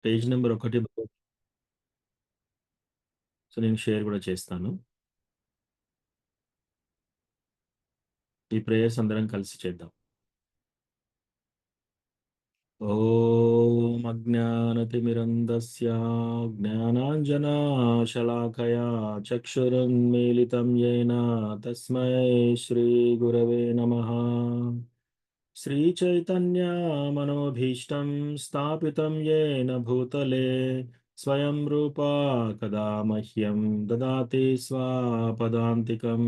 Page number 1 so, నేను share గూడా చేస్తాను. ఈ ప్రేయర్స్ అందరం కలిసి చేద్దాం. ఓం అజ్ఞానతిమిరంధస్య జ్ఞానాంజనాశలాకయా చక్షురున్మీలితం యేన తస్మై శ్రీగురవే నమః. శ్రీచైతన్యమనోభీష్టం స్థాపితం యేన భూతలే స్వయం రూపా కదా మహ్యం దదాతి స్వపదాంతికం.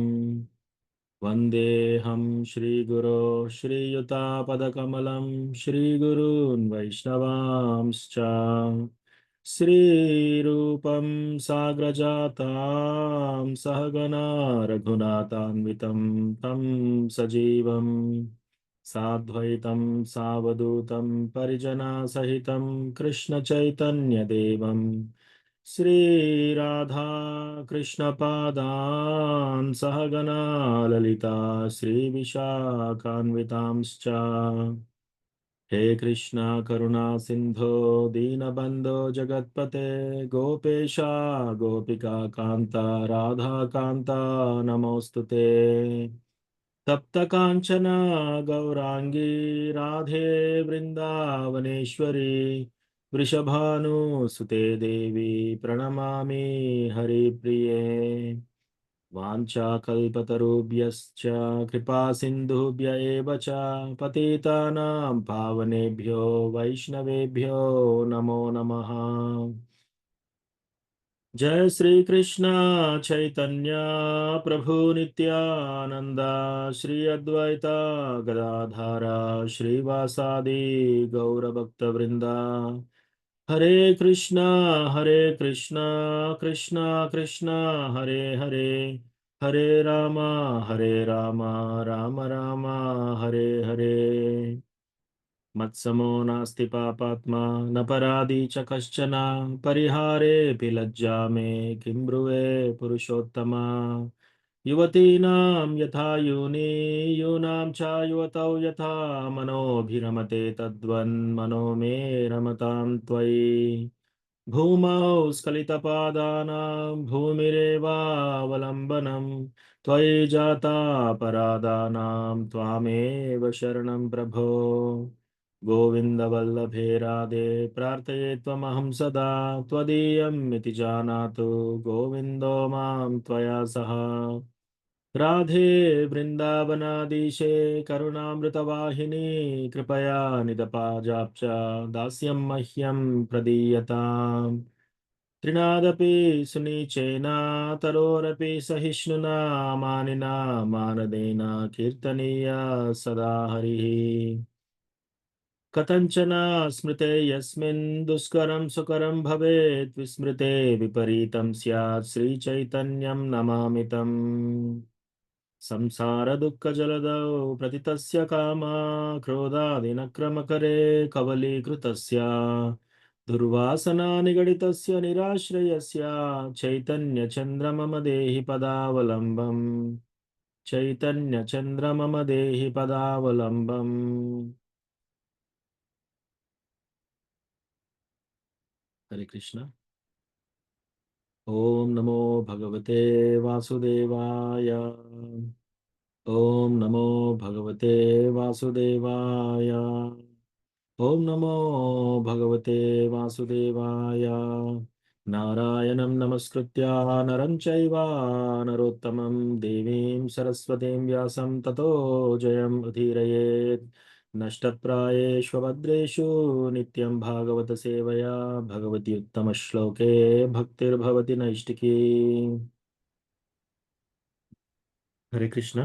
వందేహం శ్రీగురో శ్రీయుతాపదకమలం శ్రీగురూన్ వైష్ణవాంశ్చ శ్రీరూపం సాగ్రజాతాం సహగణా రఘునాథాన్వితం తం సజీవం సాద్వైతం సావధూతం పరిజనా సహితం కృష్ణ చైతన్యదేవం శ్రీరాధా కృష్ణపాదాన్ సహగణా లలితా శ్రీవిశాఖాన్వితాంశ్చ. హే కృష్ణ కరుణా సింధో దీనబంధో జగత్పతే గోపేశ గోపికా కాంత రాధాకాంత నమోస్తుతే. తప్త కాంచన గౌరాంగీ రాధే బృందావనేశ్వరి వృషభానుసుతే దేవి ప్రణమామి హరిప్రియే. వాంఛాకల్పతరుభ్యశ్చ కృపా సింధుభ్య ఏవ చ పతితానాం పావనేభ్యో వైష్ణవేభ్యో నమో నమః. జయ శ్రీ కృష్ణ చైతన్య ప్రభు నిత్యానంద శ్రీ అద్వైత గదాధార శ్రీవాసాది గౌరభక్త వృంద. హరే కృష్ణ కృష్ణ కృష్ణ హరే హరే హరే రామ రామ రామ హరే హరే. మత్సమో నాస్తి పాపాత్మా న పరాధీ చ కశ్చన పరిహారేऽపి లజ్జా మే కిం బ్రువే పురుషోత్తమ. యువతీనాం యథా యూని యూనాం చ యువతౌ యథా మనోభిరమతే తద్వన్మనో మే రమతాం త్వయి. భూమౌ స్ఖలితపాదానాం భూమిరేవావలంబనం త్వయి జాతా పరాదానాం త్వామేవ శరణం ప్రభో. గోవింద వల్లభే రాధే ప్రార్థయే త్వమహం సదా త్వదీయం ఇతి జానాతు గోవిందో మాం త్వయా సహ. రాధే వృందావనాధీశే కరుణామృతవాహిని కృపయా నిదపాజాప్చ దాస్యం మహ్యం ప్రదీయతాం. త్రినాదపి సునీచేన తరోరపి సహిష్ణునా మానినా మానదేన కీర్తనీయ సదా హరిః. కథంచన స్మృతే యస్మిన్ దుష్కరం సుకరం భవేత్ విస్మృతే విపరీతం స్యాత్ శ్రీచైతన్యం నమామి తం. సంసార దుఃఖ జలదౌ ప్రతితస్య కామా క్రోధాదినక్రమకరే కవలీకృతస్య దుర్వాసనా నిగడితస్య నిరాశ్రయస్య చైతన్య చంద్ర మమ దేహి పదావలంబం. చైతన్య చంద్ర మమ దేహి పదావలంబం. హరే కృష్ణ. ఓం నమో భగవతే వాసుదేవాయ. ఓం నమో భగవతే వాసుదేవాయ. ఓం నమో భగవతే వాసుదేవాయ. నారాయణం నమస్కృత్య నరం చైవ నరోత్తమం దేవీం సరస్వతీం వ్యాసం తతో జయం ఉదీరయేత్. నష్టప్రాయేష్వభద్రేషు నిత్యం భాగవత సేవయా భగవతి ఉత్తమ శ్లోకే భక్తిర్భవతి నైష్టికీ. హరే కృష్ణ.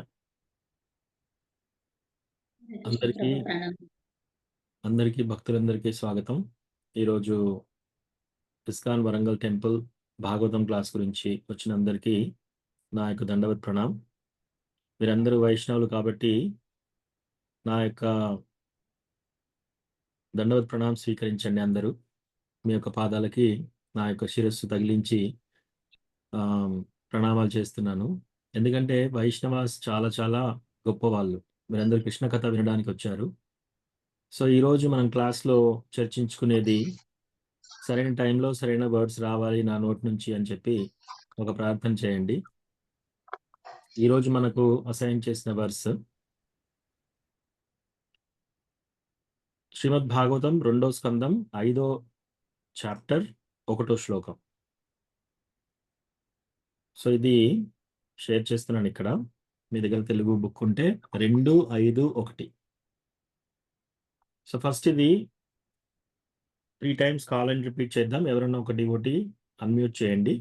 కృష్ణ అందరికీ ప్రభు ప్రణామం. అందరికీ భక్తులందరికీ స్వాగతం. ఈరోజు ISKCON Warangal temple Bhagavatam class గురించి వచ్చిన అందరికీ నా యొక్క దండవత్ ప్రణాం. మీరందరూ వైష్ణవులు కాబట్టి నా యొక్క దండవత్ ప్రణాం స్వీకరించండి. అందరూ మీ యొక్క పాదాలకి నా యొక్క శిరస్సు తగిలించి ప్రణామాలు చేస్తున్నాను. ఎందుకంటే వైష్ణవాస్ చాలా చాలా గొప్పవాళ్ళు. మీరందరూ కృష్ణ కథ వినడానికి వచ్చారు. సో ఈరోజు మనం క్లాస్లో చర్చించుకునేది సరైన టైంలో సరైన వర్డ్స్ రావాలి నా నోటి నుంచి అని చెప్పి ఒక ప్రార్థన చేయండి. ఈరోజు మనకు అసైన్ చేసిన వర్స్ శ్రీమద్ భాగవతం 2వ స్కందం 5వ చాప్టర్ 1వ శ్లోకం. సో ఇది షేర్ చేస్తున్నాను ఇక్కడ. మీ దగ్గర తెలుగు బుక్ ఉంటే 2, 5, 1. సో ఫస్ట్ ఇది 3 టైమ్స్ కాల్ అండ్ రిపీట్ చేద్దాం. ఎవరైనా ఒక డివోటీ అన్మ్యూట్ చేయండి.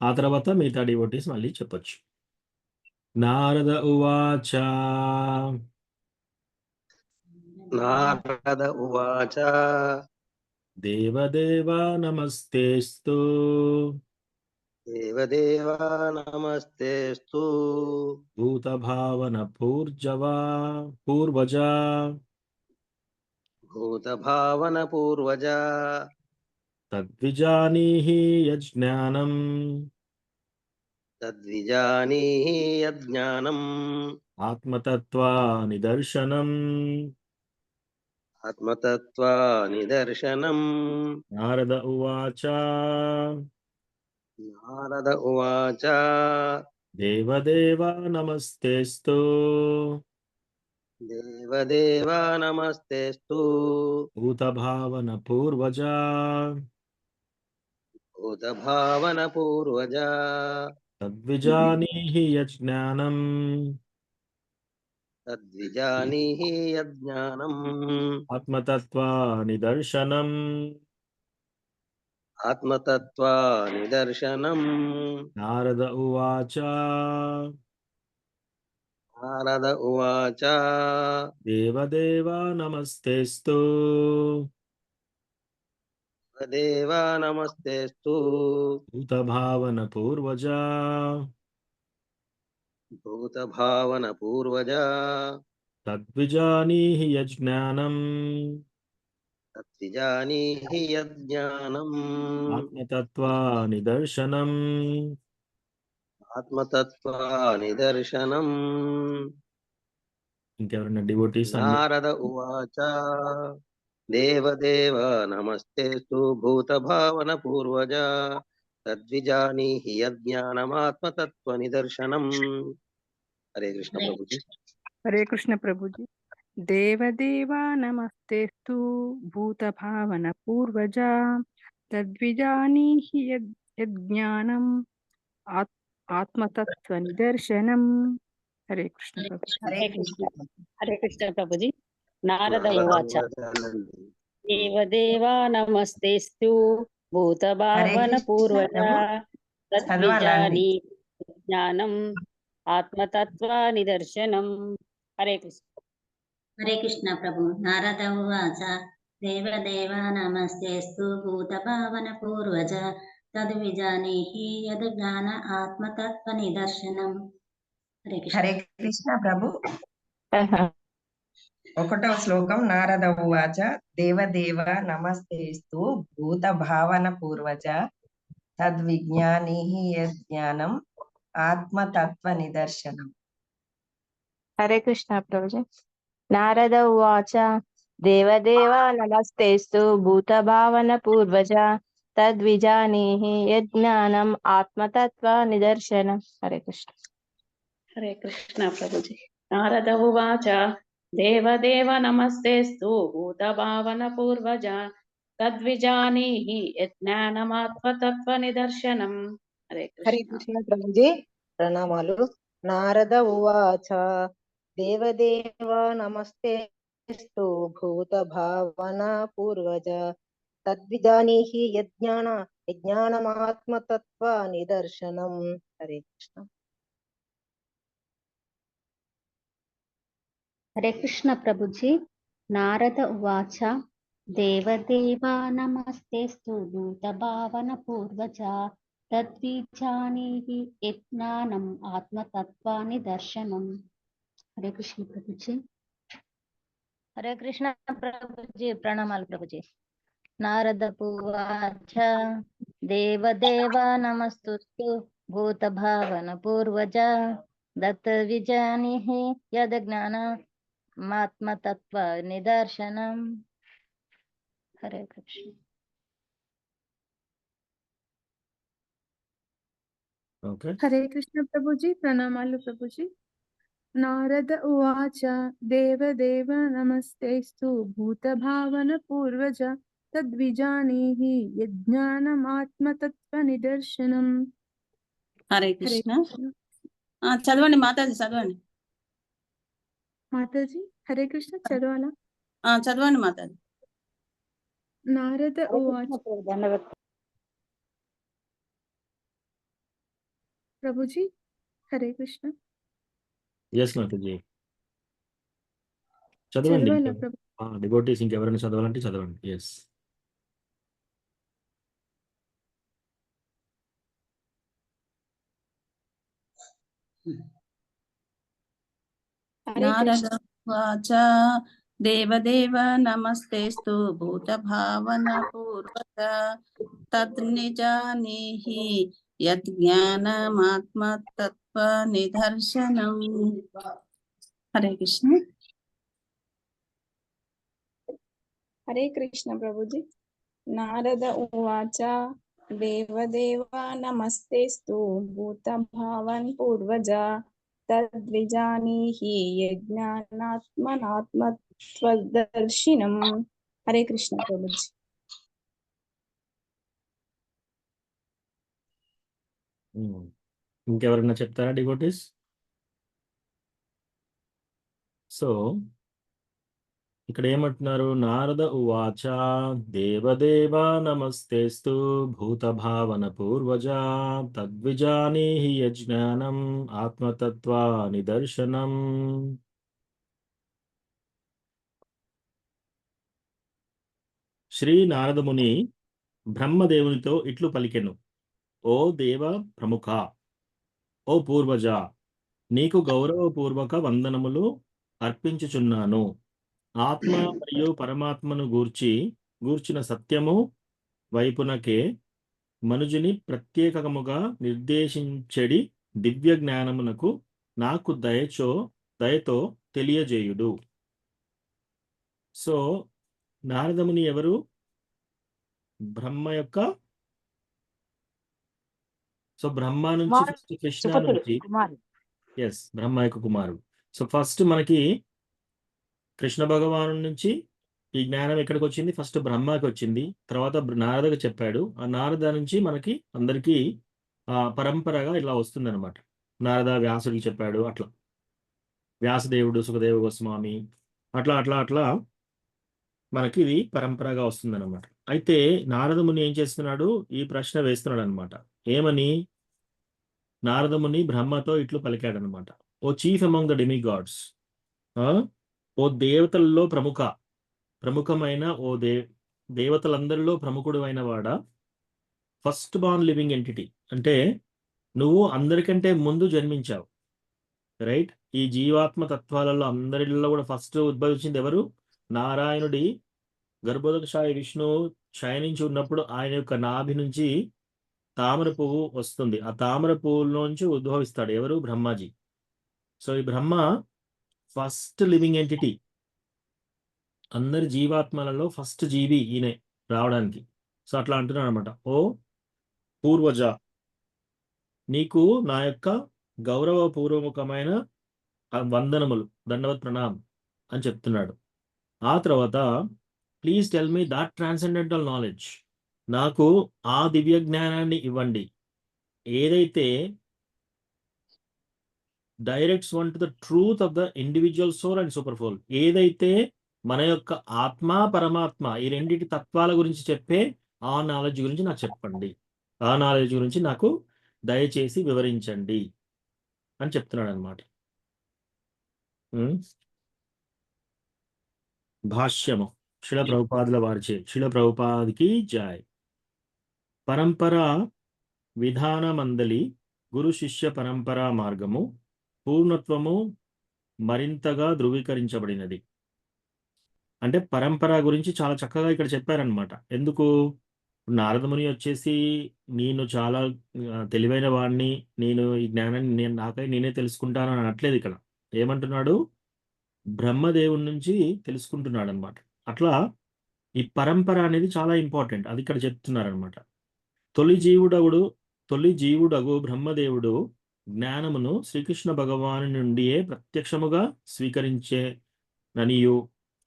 ఆ తర్వాత మిగతా డివోటీస్ మళ్ళీ చెప్పొచ్చు. నారద ఉవాచ నారద ఉవాచ దేవదేవా నమస్తేస్తు దేవదేవా నమస్తేస్తు భూతభావన పూర్వజా భూతభావన పూర్వజ తద్విజానీహి యజ్ఞానం తద్విజానీహి యజ్ఞానం ఆత్మతత్వా నిదర్శనం. ఆత్మతత్వా నిదర్శనం. నారద ఉవాచ నారద ఉవాచ దేవదేవా నమస్తేస్తు దేవదేవా నమస్తేస్తు భూతభావన పూర్వజా భూతభావన పూర్వజ తద్విజానీహి యజ్ఞానం తద్విజానీహి యజ్ఞానం ఆత్మతత్వా నిదర్శనం. ఆత్మతత్వా నిదర్శనం. నారద ఉవాచ నారద ఉవాచ దేవదేవా నమస్తేస్తు దేవా నమస్తేస్తు భూతభావన పూర్వజా భూతభావన పూర్వజ తద్విజానీహి యజ్ఞానం తద్విజానీహి యజ్ఞానం ఆత్మతత్వా నిదర్శనం. ఆత్మతత్వా నిదర్శనం. ఇంకెవరైనా డివోటీస్ నారద ఉవాచ దేవదేవ నమస్తేస్తు భూతభావన పూర్వజ తద్విజానీహి యజ్ఞానమాత్మతత్వ నిదర్శనం. హరే కృష్ణ ప్రభుజీ. హరే కృష్ణ ప్రభుజీ. దేవదేవా నమస్తేస్తు భూతభావన పూర్వజ తద్విజానీహి యజ్ఞానం ఆత్మతత్వ నిదర్శనం. హరే కృష్ణ ప్రభుజీ. హరే కృష్ణ ప్రభుజీ. నారద ఉవాచ దేవదేవా నమస్తేస్తు భూతభావన పూర్వజ తద్విజాని జ్ఞానం ఆత్మతత్వ నిదర్శనం. హరే కృష్ణ. హరే కృష్ణ ప్రభు. నారద ఉవాచ దేవదేవా నమస్తేస్తు భూతభావన పూర్వజ తద్విజానీహి యజ్ఞాన ఆత్మతత్వ నిదర్శనం. హరే కృష్ణ ప్రభు. 1వ శ్లోకం. నారద ఉవాచ దేవదేవ నమస్తేస్తు భూతభావన పూర్వజ తద్విజ్ఞానీహి యజ్ఞానం ఆత్మతత్వ నిదర్శనం. హరే కృష్ణ ప్రభుజీ. నారద ఉవాచ దేవదేవ నమస్తేస్తు భూతభావన పూర్వజ తద్విజానీహి యజ్ఞానం ఆత్మతత్వ నిదర్శనం. హరే కృష్ణ. హరే కృష్ణ ప్రభుజీ. నారద ఉవాచ దేవదేవ నమస్తేస్తు భూతభావన పూర్వజ తద్విజానీహి యజ్ఞానమాత్మతత్వ నిదర్శనం. హరే కృష్ణ ప్రభుజీ. ప్రణామాలు. నారద ఉవాచ దేవదేవ నమస్తేస్తు భూతభావన పూర్వజ తద్విజానీహి యజ్ఞానమాత్మతత్వ నిదర్శనం. హరే కృష్ణ. హరే కృష్ణ ప్రభుజీ. నారద ఉవాచ దేవదేవా నమస్తేస్తు భూతభావన పూర్వజ తద్విజానీహి యజ్ఞానం ఆత్మతత్వ నిదర్శనం. హరే కృష్ణ ప్రభుజీ. హరే కృష్ణ ప్రభుజీ. ప్రణామాలు ప్రభుజీ. నారద ఉవాచ దేవదేవ నమస్తుస్తు భూతభావన పూర్వజ తద్విజానీహి యజ్ఞానమాత్మతత్వ నిదర్శనం. హరే కృష్ణ. హరే కృష్ణ. ఓకే. హరే కృష్ణ ప్రభుజీ, ప్రణామాలు ప్రభుజీ. నారద ఉవాచ దేవదేవ నమస్తేస్తు భూతభావన పూర్వజ తద్విజానీహి యజ్ఞానమాత్మతత్వ నిదర్శనం. హరే హరే కృష్ణ. కృష్ణ. చదవండి మాతాజీ, చదవండి. మాతాజీ హరే కృష్ణ చదవాలా? చదవండి మాతాజీ. నారద ఉవాచ ప్రభుజీ హరే కృష్ణ. ఎస్ మాతాజీ, చదవండి. చదవాలా ప్రభు? డివోటీస్ ఇంకెవరైనా చదవాలంటే చదవండి. ఎస్. హరే నారద కృష్ణ. ఉవాచ దేవదేవ నమస్తేస్తు భూతభావన పూర్వజ తద్నిజానీహి యజ్ఞానమాత్మతత్వ నిదర్శనం. హరే కృష్ణ. హరే కృష్ణ ప్రభుజీ. నారద ఉవాచ దేవదేవ నమస్తేస్తు భూతభావన్ పూర్వజ తద్విజానీహి యజ్ఞానాత్మనాత్మత్వదర్శినం. హరే కృష్ణ ప్రభుజీ. ఇంకెవరైనా చెప్తారా డివోటీస్? సో ఇక్కడ ఏమంటున్నారు? నారద ఉవాచ దేవదేవ నమస్తేస్తు భూతభావన పూర్వజ తద్విజానీహి యజ్ఞానం ఆత్మతత్వ నిదర్శనం. శ్రీ నారదముని బ్రహ్మదేవునితో ఇట్లు పలికెను: ఓ దేవ ప్రముఖ, ఓ పూర్వజ, నీకు గౌరవపూర్వక వందనములు అర్పించుచున్నాను. ఆత్మ మరియు పరమాత్మను గూర్చిన సత్యము వైపునకే మనుజుని ప్రత్యేకముగా నిర్దేశించెడి దివ్య జ్ఞానమునకు నాకు దయతో తెలియజేయుడు. సో నారదముని ఎవరు? బ్రహ్మ యొక్క బ్రహ్మ నుంచి ఫస్ట్ కృష్ణ నుంచి బ్రహ్మ యొక్క కుమారుడు. సో ఫస్ట్ మనకి కృష్ణ భగవాను నుంచి ఈ జ్ఞానం ఎక్కడికి వచ్చింది? ఫస్ట్ బ్రహ్మకి వచ్చింది, తర్వాత నారదకు చెప్పాడు. ఆ నారద నుంచి మనకి అందరికీ పరంపరగా ఇలా వస్తుంది అనమాట. నారద వ్యాసుడికి చెప్పాడు, అట్లా వ్యాసదేవుడు, సుఖదేవ గోస్వామి, అట్లా అట్లా అట్లా మనకి ఇది పరంపరగా వస్తుంది అనమాట. అయితే నారదముని ఏం చేస్తున్నాడు? ఈ ప్రశ్న వేస్తున్నాడు అనమాట. ఏమని? నారదముని బ్రహ్మతో ఇట్లు పలికాడు అనమాట: ఓ చీఫ్ అమంగ్ ద డెమిగాడ్స్, ఓ దేవతల్లో ప్రముఖమైన ఓ దేవతలందరిలో ప్రముఖుడు అయిన వాడా, ఫస్ట్ బార్న్ లివింగ్ ఎంటిటీ, అంటే నువ్వు అందరికంటే ముందు జన్మించావు, రైట్? ఈ జీవాత్మ తత్వాలలో అందరిలో కూడా ఫస్ట్ ఉద్భవించింది ఎవరు? నారాయణుడి గర్భోదకశాయి విష్ణువు శయనించి ఉన్నప్పుడు ఆయన యొక్క నాభి నుంచి తామర పువ్వు వస్తుంది. ఆ తామర పువ్వులోంచి ఉద్భవిస్తాడు ఎవరు? బ్రహ్మాజీ. సో ఈ బ్రహ్మ ఫస్ట్ లివింగ్ ఎంటిటీ, అందరి జీవాత్మలలో ఫస్ట్ జీవి ఈయనే రావడానికి. సో అట్లా అంటున్నాడు అనమాట: ఓ పూర్వజ, నీకు నా యొక్క గౌరవపూర్వకమైన వందనములు, దండవత్ ప్రణామ్ అని చెప్తున్నాడు. ఆ తర్వాత please tell me that transcendental knowledge, నాకు ఆ దివ్య జ్ఞానాన్ని ఇవ్వండి ఏదైతే directs one to the truth of the individual soul and super soul, ఏదైతే మన యొక్క ఆత్మ పరమాత్మ ఈ రెండింటి తత్వాల గురించి చెప్పే ఆ నాలెడ్జ్ గురించి నాకు చెప్పండి, ఆ నాలెడ్జ్ గురించి నాకు దయచేసి వివరించండి అని చెప్తున్నాడు అనమాట. భాష్యము శిల ప్రభుపాదుల వారిచే. శిల ప్రభుపాదికి జై. పరంపర విధానమందలి గురు శిష్య పరంపరా మార్గము పూర్ణత్వము మరింతగా ధృవీకరించబడినది. అంటే పరంపర గురించి చాలా చక్కగా ఇక్కడ చెప్పారనమాట. ఎందుకు? నారదముని వచ్చేసి నేను చాలా తెలివైన వాడిని, నేను ఈ జ్ఞానాన్ని నేనే తెలుసుకుంటాను అని అనట్లేదు. ఇక్కడ ఏమంటున్నాడు? బ్రహ్మదేవుని నుంచి తెలుసుకుంటున్నాడు అనమాట. అట్లా ఈ పరంపర అనేది చాలా ఇంపార్టెంట్, అది ఇక్కడ చెప్తున్నారనమాట. తొలి జీవుడవుడు తొలి జీవుడగు బ్రహ్మదేవుడు జ్ఞానమును శ్రీకృష్ణ భగవాను నుండియే ప్రత్యక్షముగా స్వీకరించేననియు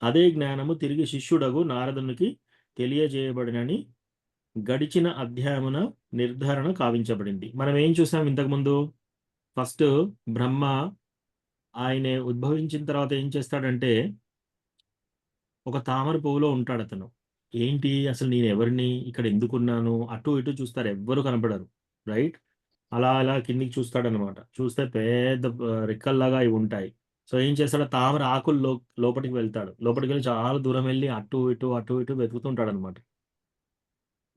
అదే జ్ఞానము తిరిగి శిష్యుడగు నారదునికి తెలియజేయబడినని గడిచిన అధ్యాయమున నిర్ధారణ కావించబడింది. మనం ఏం చూసాం ఇంతకుముందు? ఫస్ట్ బ్రహ్మ ఆయన ఉద్భవించిన తర్వాత ఏం చేస్తాడంటే ఒక తామర పువ్వులో ఉంటాడు అతను. ఏంటి అసలు నేను ఎవరిని, ఇక్కడ ఎందుకున్నాను, అటు ఇటు చూస్తారు, ఎవ్వరు కనపడరు, రైట్? అలా అలా కిందికి చూస్తాడనమాట. చూస్తే పెద్ద రెక్కల్లాగా ఇవి ఉంటాయి. సో ఏం చేస్తాడు, తామర ఆకుల్లో లోపలికి వెళ్తాడు. లోపలికి వెళ్ళి చాలా దూరం వెళ్ళి అటు ఇటు వెతుకుతుంటాడు అనమాట.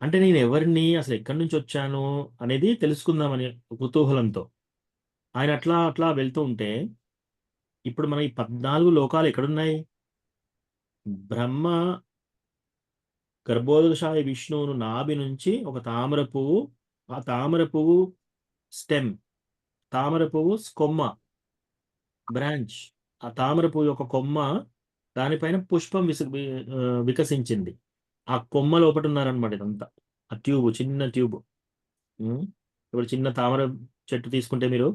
అంటే నేను ఎవరిని, అసలు ఎక్కడి నుంచి వచ్చాను అనేది తెలుసుకుందామని కుతూహలంతో ఆయన అట్లా అట్లా వెళ్తూ ఉంటే, ఇప్పుడు మన ఈ 14 లోకాలు ఎక్కడున్నాయి? బ్రహ్మ గర్భోదకశాయి విష్ణువును నాభి నుంచి ఒక తామర పువ్వు, ఆ తామర పువ్వు స్టెమ్, తామర పువ్వు కొమ్మ, బ్రాంచ్, ఆ తామర పువ్వు యొక్క కొమ్మ, దానిపైన పుష్పం వికసించింది. ఆ కొమ్మ లోపట ఉన్నారనమాట ఇదంతా. ఆ ట్యూబ్, చిన్న ట్యూబ్. ఇప్పుడు చిన్న తామర చెట్టు తీసుకుంటే మీరు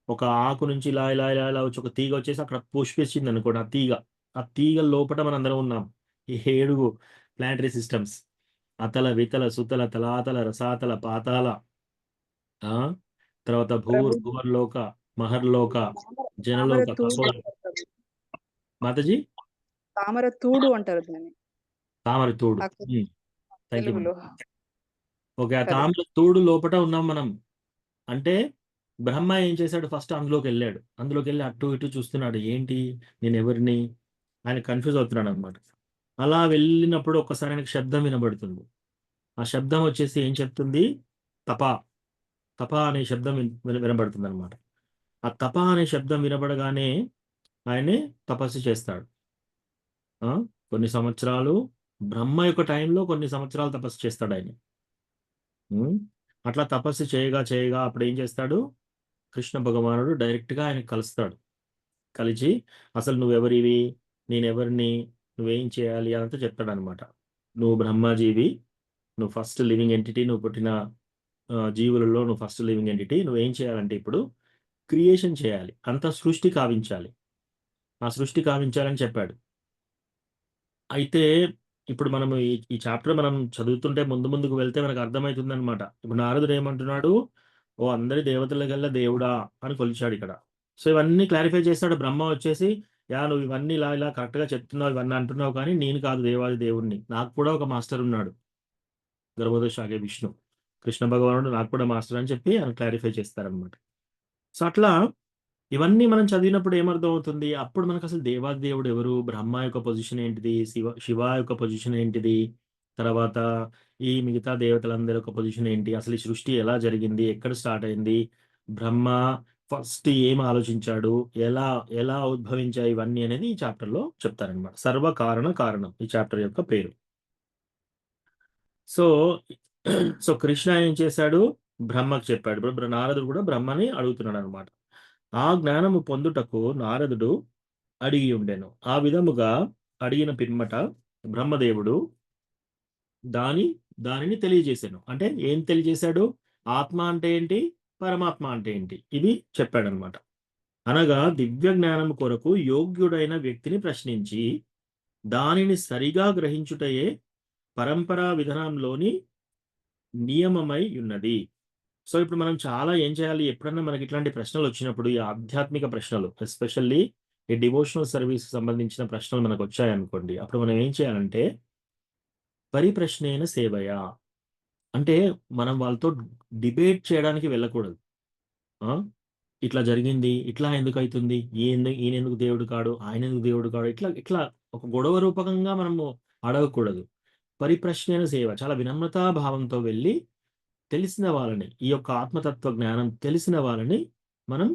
ఒక ఆకు నుంచి ఇలా ఇలా ఇలా ఇలా వచ్చి ఒక తీగ వచ్చేసి అక్కడ పుష్పించింది అనుకోండి. ఆ తీగ లోపల మనందరం ఉన్నాం. ఈ 7 ప్లానటరీ సిస్టమ్స్, అతల వితల సుతల తలాతల రసాతల పాతాల, తర్వాత భూర్లోక మహర్లోక జనలోక తపోలోక. మాతాజీ తామర తూడు అంటారు దాన్ని, తామర తూడు. Thank you. తెలుగులో. ఓకే, ఆ తామర తూడు లోపల ఉన్నాం మనం. అంటే బ్రహ్మ ఏం చేశాడు, ఫస్ట్ అందులోకి వెళ్ళి అటు ఇటు చూస్తున్నాడు. ఏంటి, నేను ఎవరిని, ఆయన కన్ఫ్యూజ్ అవుతున్నాడు అనమాట. అలా వెళ్ళినప్పుడు ఒక్కసారి ఆయనకు శబ్దం వినబడుతుంది. ఆ శబ్దం వచ్చేసి ఏం చెప్తుంది, తప అనే శబ్దం వినబడుతుంది అనమాట. ఆ తప అనే శబ్దం వినబడగానే ఆయనే తపస్సు చేస్తాడు. కొన్ని సంవత్సరాలు బ్రహ్మ యొక్క టైంలో కొన్ని సంవత్సరాలు తపస్సు చేస్తాడు ఆయన. అట్లా తపస్సు చేయగా అప్పుడు ఏం చేస్తాడు, కృష్ణ భగవానుడు డైరెక్ట్గా ఆయన కలుస్తాడు. కలిసి అసలు నువ్వెవరివి, నేనెవరిని, నువ్వేం చేయాలి అదంతా చెప్తాడు అనమాట. నువ్వు బ్రహ్మజీవి, నువ్వు ఫస్ట్ లివింగ్ ఎంటిటీ, నువ్వు పుట్టిన జీవులలో నువ్వు ఫస్ట్ లివింగ్ ఎంటిటీ. నువ్వేం చేయాలంటే ఇప్పుడు క్రియేషన్ చేయాలి, అంత సృష్టి కావించాలి. ఆ సృష్టి కావించాలని చెప్పాడు. అయితే ఇప్పుడు మనము ఈ చాప్టర్ మనం చదువుతుంటే ముందుకు వెళ్తే మనకు అర్థమవుతుంది అనమాట. ఇప్పుడు నారదుడు ఏమంటున్నాడు, ఓ అందరి దేవతల గల్ల దేవుడా అని కొలిచాడు ఇక్కడ. సో ఇవన్నీ క్లారిఫై చేస్తాడు బ్రహ్మ వచ్చేసి, నువ్వు ఇవన్నీ ఇలా ఇలా కరెక్ట్గా చెప్తున్నావు, ఇవన్నీ అంటున్నావు, కానీ నేను కాదు దేవాది దేవుణ్ణి, నాకు కూడా ఒక మాస్టర్ ఉన్నాడు, గర్భోదశాగే విష్ణు, కృష్ణ భగవానుడు నాకు కూడా మాస్టర్ అని చెప్పి ఆయన క్లారిఫై చేస్తారనమాట. సో అట్లా ఇవన్నీ మనం చదివినప్పుడు ఏమర్థం అవుతుంది, అప్పుడు మనకు అసలు దేవాది దేవుడు ఎవరు, బ్రహ్మ యొక్క పొజిషన్ ఏంటిది, శివ యొక్క పొజిషన్ ఏంటిది, తర్వాత ఈ మిగతా దేవతలందరి యొక్క పొజిషన్ ఏంటి, అసలు ఈ సృష్టి ఎలా జరిగింది, ఎక్కడ స్టార్ట్ అయింది, బ్రహ్మ ఫస్ట్ ఏం ఆలోచించాడు, ఎలా ఉద్భవించాయి, ఇవన్నీ అనేది ఈ చాప్టర్లో చెప్తారనమాట. కారణం ఈ చాప్టర్ యొక్క పేరు. సో కృష్ణ ఏం చేశాడు, బ్రహ్మకు చెప్పాడు. ఇప్పుడు నారదుడు కూడా బ్రహ్మని అడుగుతున్నాడు అనమాట. ఆ జ్ఞానము పొందుటకు నారదుడు అడిగి ఉండెను. ఆ విధముగా అడిగిన పిమ్మట బ్రహ్మదేవుడు దానిని తెలియజేశాను. అంటే ఏం తెలియజేశాడు, ఆత్మ అంటే ఏంటి, పరమాత్మ అంటే ఏంటి, ఇది చెప్పాడనమాట. అనగా దివ్య జ్ఞానం కొరకు యోగ్యుడైన వ్యక్తిని ప్రశ్నించి దానిని సరిగా గ్రహించుటయే పరంపరా విధానంలోని నియమమై ఉన్నది. సో ఇప్పుడు మనం చాలా ఏం చేయాలి, ఎప్పుడన్నా మనకి ఇట్లాంటి ప్రశ్నలు వచ్చినప్పుడు, ఈ ఆధ్యాత్మిక ప్రశ్నలు, ఎస్పెషల్లీ ఈ డివోషనల్ సర్వీస్ సంబంధించిన ప్రశ్నలు మనకు వచ్చాయనుకోండి, అప్పుడు మనం ఏం చేయాలంటే పరిప్రశ్నేన సేవయ, అంటే మనం వాళ్ళతో డిబేట్ చేయడానికి వెళ్ళకూడదు. ఇట్లా జరిగింది, ఇట్లా ఎందుకు అవుతుంది, ఈయన ఎందుకు దేవుడు కాడు, ఆయన ఎందుకు దేవుడు కాడు, ఇట్లా ఒక గొడవ రూపకంగా మనము అడగకూడదు. పరిప్రశ్నేన సేవ, చాలా వినమ్రతా భావంతో వెళ్ళి తెలిసిన వాళ్ళని, ఈ యొక్క ఆత్మతత్వ జ్ఞానం తెలిసిన వాళ్ళని మనం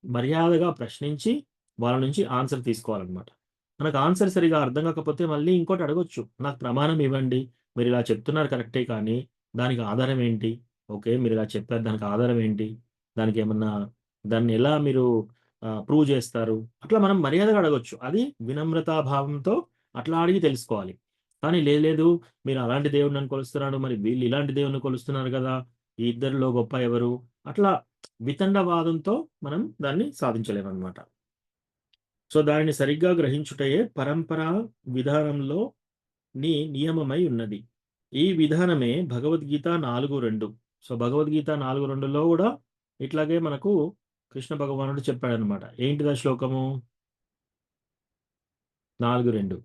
మర్యాదగా ప్రశ్నించి వాళ్ళ నుంచి ఆన్సర్ తీసుకోవాలన్నమాట. మనకు ఆన్సర్ సరిగా అర్థం కాకపోతే మళ్ళీ ఇంకోటి అడగొచ్చు, నాకు ప్రమాణం ఇవ్వండి, మీరు ఇలా చెప్తున్నారు కరెక్టే, కానీ దానికి ఆధారం ఏంటి, ఓకే మీరు ఇలా చెప్పారు, దానికి ఆధారం ఏంటి, దాన్ని ఎలా మీరు ప్రూవ్ చేస్తారు, అట్లా మనం మర్యాదగా అడగొచ్చు. అది వినమ్రతాభావంతో అట్లా అడిగి తెలుసుకోవాలి. కానీ లేదు మీరు అలాంటి దేవుడిని కొలుస్తున్నారు, మరి వీళ్ళు ఇలాంటి దేవుడిని కొలుస్తున్నారు కదా, ఈ ఇద్దరిలో గొప్ప ఎవరు, అట్లా వితండవాదంతో మనం దాన్ని సాధించలేమన్నమాట. సో దానిని సరిగ్గా గ్రహించుటయే పరంపరా విధానంలో నియమమై ఉన్నది. ఈ విధానమే భగవద్గీత 4:2. సో భగవద్గీత 4:2లో కూడా ఇట్లాగే మనకు కృష్ణ భగవానుడు చెప్పాడనమాట. ఏంటిదా శ్లోకము? 4:2.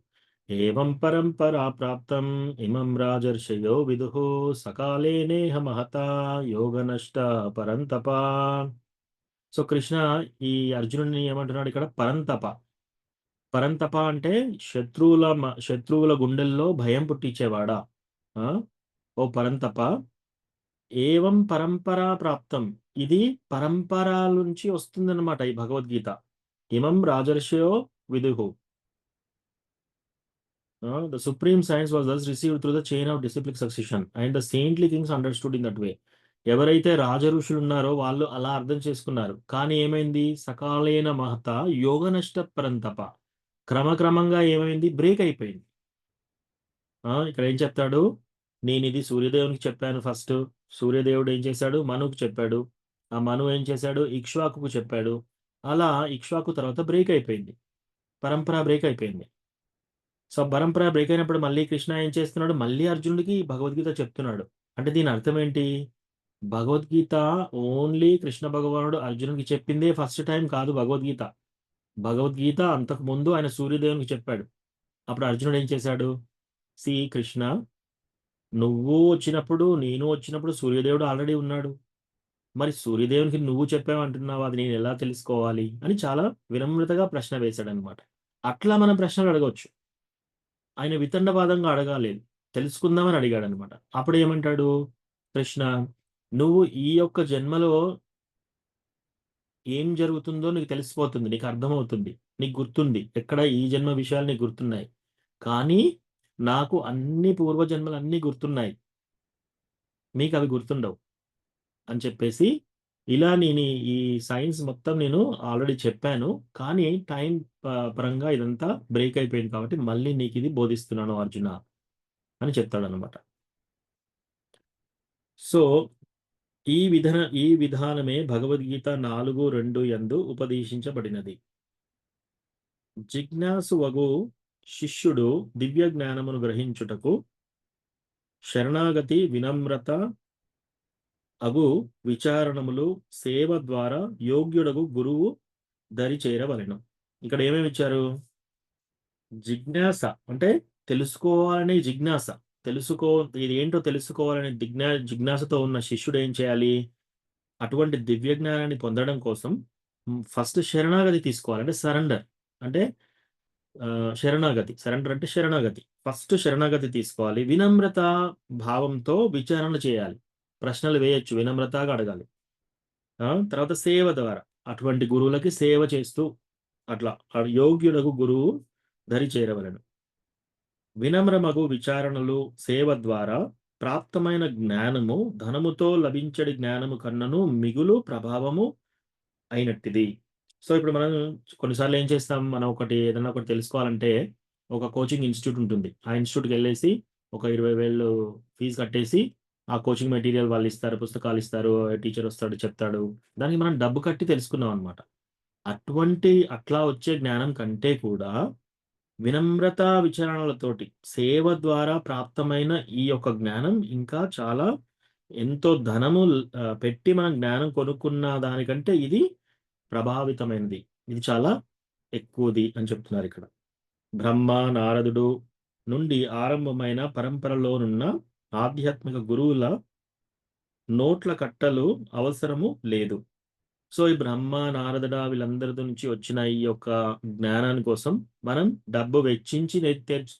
ఏవం పరంపరా ప్రాప్తం ఇమం రాజర్షయో విదుః సకాలే నేహ మహతా యోగనష్ట పరంతప. సో కృష్ణ ఈ అర్జునుడిని ఏమంటున్నాడు ఇక్కడ? పరంతప. పరంతప అంటే శత్రువుల గుండెల్లో భయం పుట్టించేవాడా? ఓ పరంతప, ఏవం పరంపరా ప్రాప్తం, ఇది పరంపరాల నుంచి వస్తుందన్నమాట ఈ Bhagavad Gita. ఇమం రాజర్షయో విదుః. The supreme science was thus received through the chain of disciplic succession and the saintly kings understood in that way. ఎవరైతే రాజఋషులు ఉన్నారో వాళ్ళు అలా అర్థం చేసుకున్నారు. కానీ ఏమైంది? సకాలేన మహత యోగనష్ట పరంతప, క్రమక్రమంగా ఏమైంది? బ్రేక్ అయిపోయింది. ఇక్కడ ఏం చెప్తాడు? నేను ఇది సూర్యదేవునికి చెప్పాను ఫస్ట్. సూర్యదేవుడు ఏం చేశాడు? మనుకు చెప్పాడు. ఆ మను ఏం చేశాడు? ఇక్ష్వాకుకు చెప్పాడు. అలా ఇక్ష్వాకు తర్వాత బ్రేక్ అయిపోయింది, పరంపర బ్రేక్ అయిపోయింది. సో పరంపర బ్రేక్ అయినప్పుడు మళ్ళీ కృష్ణ ఏం చేస్తున్నాడు? మళ్ళీ అర్జునుడికి భగవద్గీత చెప్తున్నాడు. అంటే దీని అర్థం ఏంటి? భగవద్గీత ఓన్లీ కృష్ణ భగవానుడు అర్జునుడికి చెప్పిందే ఫస్ట్ టైం కాదు. భగవద్గీత అంతకు ముందు ఆయన సూర్యదేవునికి చెప్పాడు. అప్పుడు అర్జునుడు ఏం చేశాడు? సి కృష్ణ, నువ్వు వచ్చినప్పుడు నేను వచ్చినప్పుడు సూర్యదేవుడు ఆల్రెడీ ఉన్నాడు. మరి సూర్యదేవునికి నువ్వు చెప్పావంటున్నావు, అది నేను ఎలా తెలుసుకోవాలి అని చాలా వినమ్రతగా ప్రశ్న వేశాడు అనమాట. అట్లా మనం ప్రశ్నలు అడగవచ్చు. ఆయన వితండవాదంగా అడగాలేదు, తెలుసుకుందామని అడిగాడు అనమాట. అప్పుడు ఏమంటాడు కృష్ణ? నువ్వు ఈ యొక్క జన్మలో ఏం జరుగుతుందో నీకు తెలిసిపోతుంది, నీకు అర్థమవుతుంది, నీకు గుర్తుంది. ఎక్కడ ఈ జన్మ విషయాలు నీకు గుర్తున్నాయి, కానీ నాకు అన్ని పూర్వజన్మలు అన్నీ గుర్తున్నాయి, మీకు అవి గుర్తుండవు అని చెప్పేసి, ఇలా నేను ఈ సైన్స్ మొత్తం నేను ఆల్రెడీ చెప్పాను, కానీ టైం పరంగా ఇదంతా బ్రేక్ అయిపోయింది కాబట్టి మళ్ళీ నీకు ఇది బోధిస్తున్నాను అర్జున అని చెప్తాడనమాట. సో ఈ విధానమే భగవద్గీత 4:2 యందు ఉపదేశించబడినది. జిజ్ఞాసువగు శిష్యుడు దివ్య జ్ఞానమును గ్రహించుటకు శరణాగతి, వినమ్రత అగు విచారణములు, సేవ ద్వారా యోగ్యుడగు గురువు దరి చేరవలెను. ఇక్కడ ఏమేమి ఇచ్చారు? జిజ్ఞాస అంటే తెలుసుకోవాలనే జిజ్ఞాస, ఇది ఏంటో తెలుసుకోవాలనే జిజ్ఞాసతో ఉన్న శిష్యుడు ఏం చేయాలి? అటువంటి దివ్య జ్ఞానాన్ని పొందడం కోసం ఫస్ట్ శరణాగతి తీసుకోవాలి. అంటే సరెండర్ అంటే శరణాగతి. సరెండర్ అంటే శరణాగతి. ఫస్ట్ శరణాగతి తీసుకోవాలి. వినమ్రత భావంతో విచారణ చేయాలి, ప్రశ్నలు వేయొచ్చు, వినమ్రతగా అడగాలి. తర్వాత సేవ ద్వారా అటువంటి గురువులకి సేవ చేస్తూ అట్లా యోగ్యుడగు గురువు దరి చేరవలను. వినమ్రమగు విచారణలు, సేవ ద్వారా ప్రాప్తమైన జ్ఞానము ధనముతో లభించడి జ్ఞానము కన్నను మిగులు ప్రభావము అయినట్టిది. సో ఇప్పుడు మనం కొన్నిసార్లు ఏం చేస్తాం? మనం ఏదైనా ఒకటి తెలుసుకోవాలంటే ఒక కోచింగ్ ఇన్స్టిట్యూట్ ఉంటుంది. ఆ ఇన్స్టిట్యూట్కి వెళ్ళేసి ఒక 20,000 ఫీజు కట్టేసి ఆ కోచింగ్ మెటీరియల్ వాళ్ళు ఇస్తారు, పుస్తకాలు ఇస్తారు, టీచర్ వస్తాడు చెప్తాడు. దానికి మనం డబ్బు కట్టి తెలుసుకున్నాం అనమాట. అట్లా వచ్చే జ్ఞానం కంటే కూడా వినమ్రత విచారణలతోటి సేవ ద్వారా ప్రాప్తమైన ఈ యొక్క జ్ఞానం ఇంకా చాలా ఎంతో ధనము పెట్టి మనం జ్ఞానం కొనుక్కున్న దానికంటే ఇది ప్రభావితమైనది, ఇది చాలా ఎక్కువది అని చెప్తున్నారు ఇక్కడ. బ్రహ్మ, నారదుడు నుండి ఆరంభమైన పరంపరలోనున్న ఆధ్యాత్మిక గురువుల నోట్ల కట్టలు అవసరము లేదు. సో ఈ బ్రహ్మ, నారదుడ వీళ్ళందరి నుంచి వచ్చిన ఈ యొక్క జ్ఞానాని కోసం మనం డబ్బు వెచ్చించి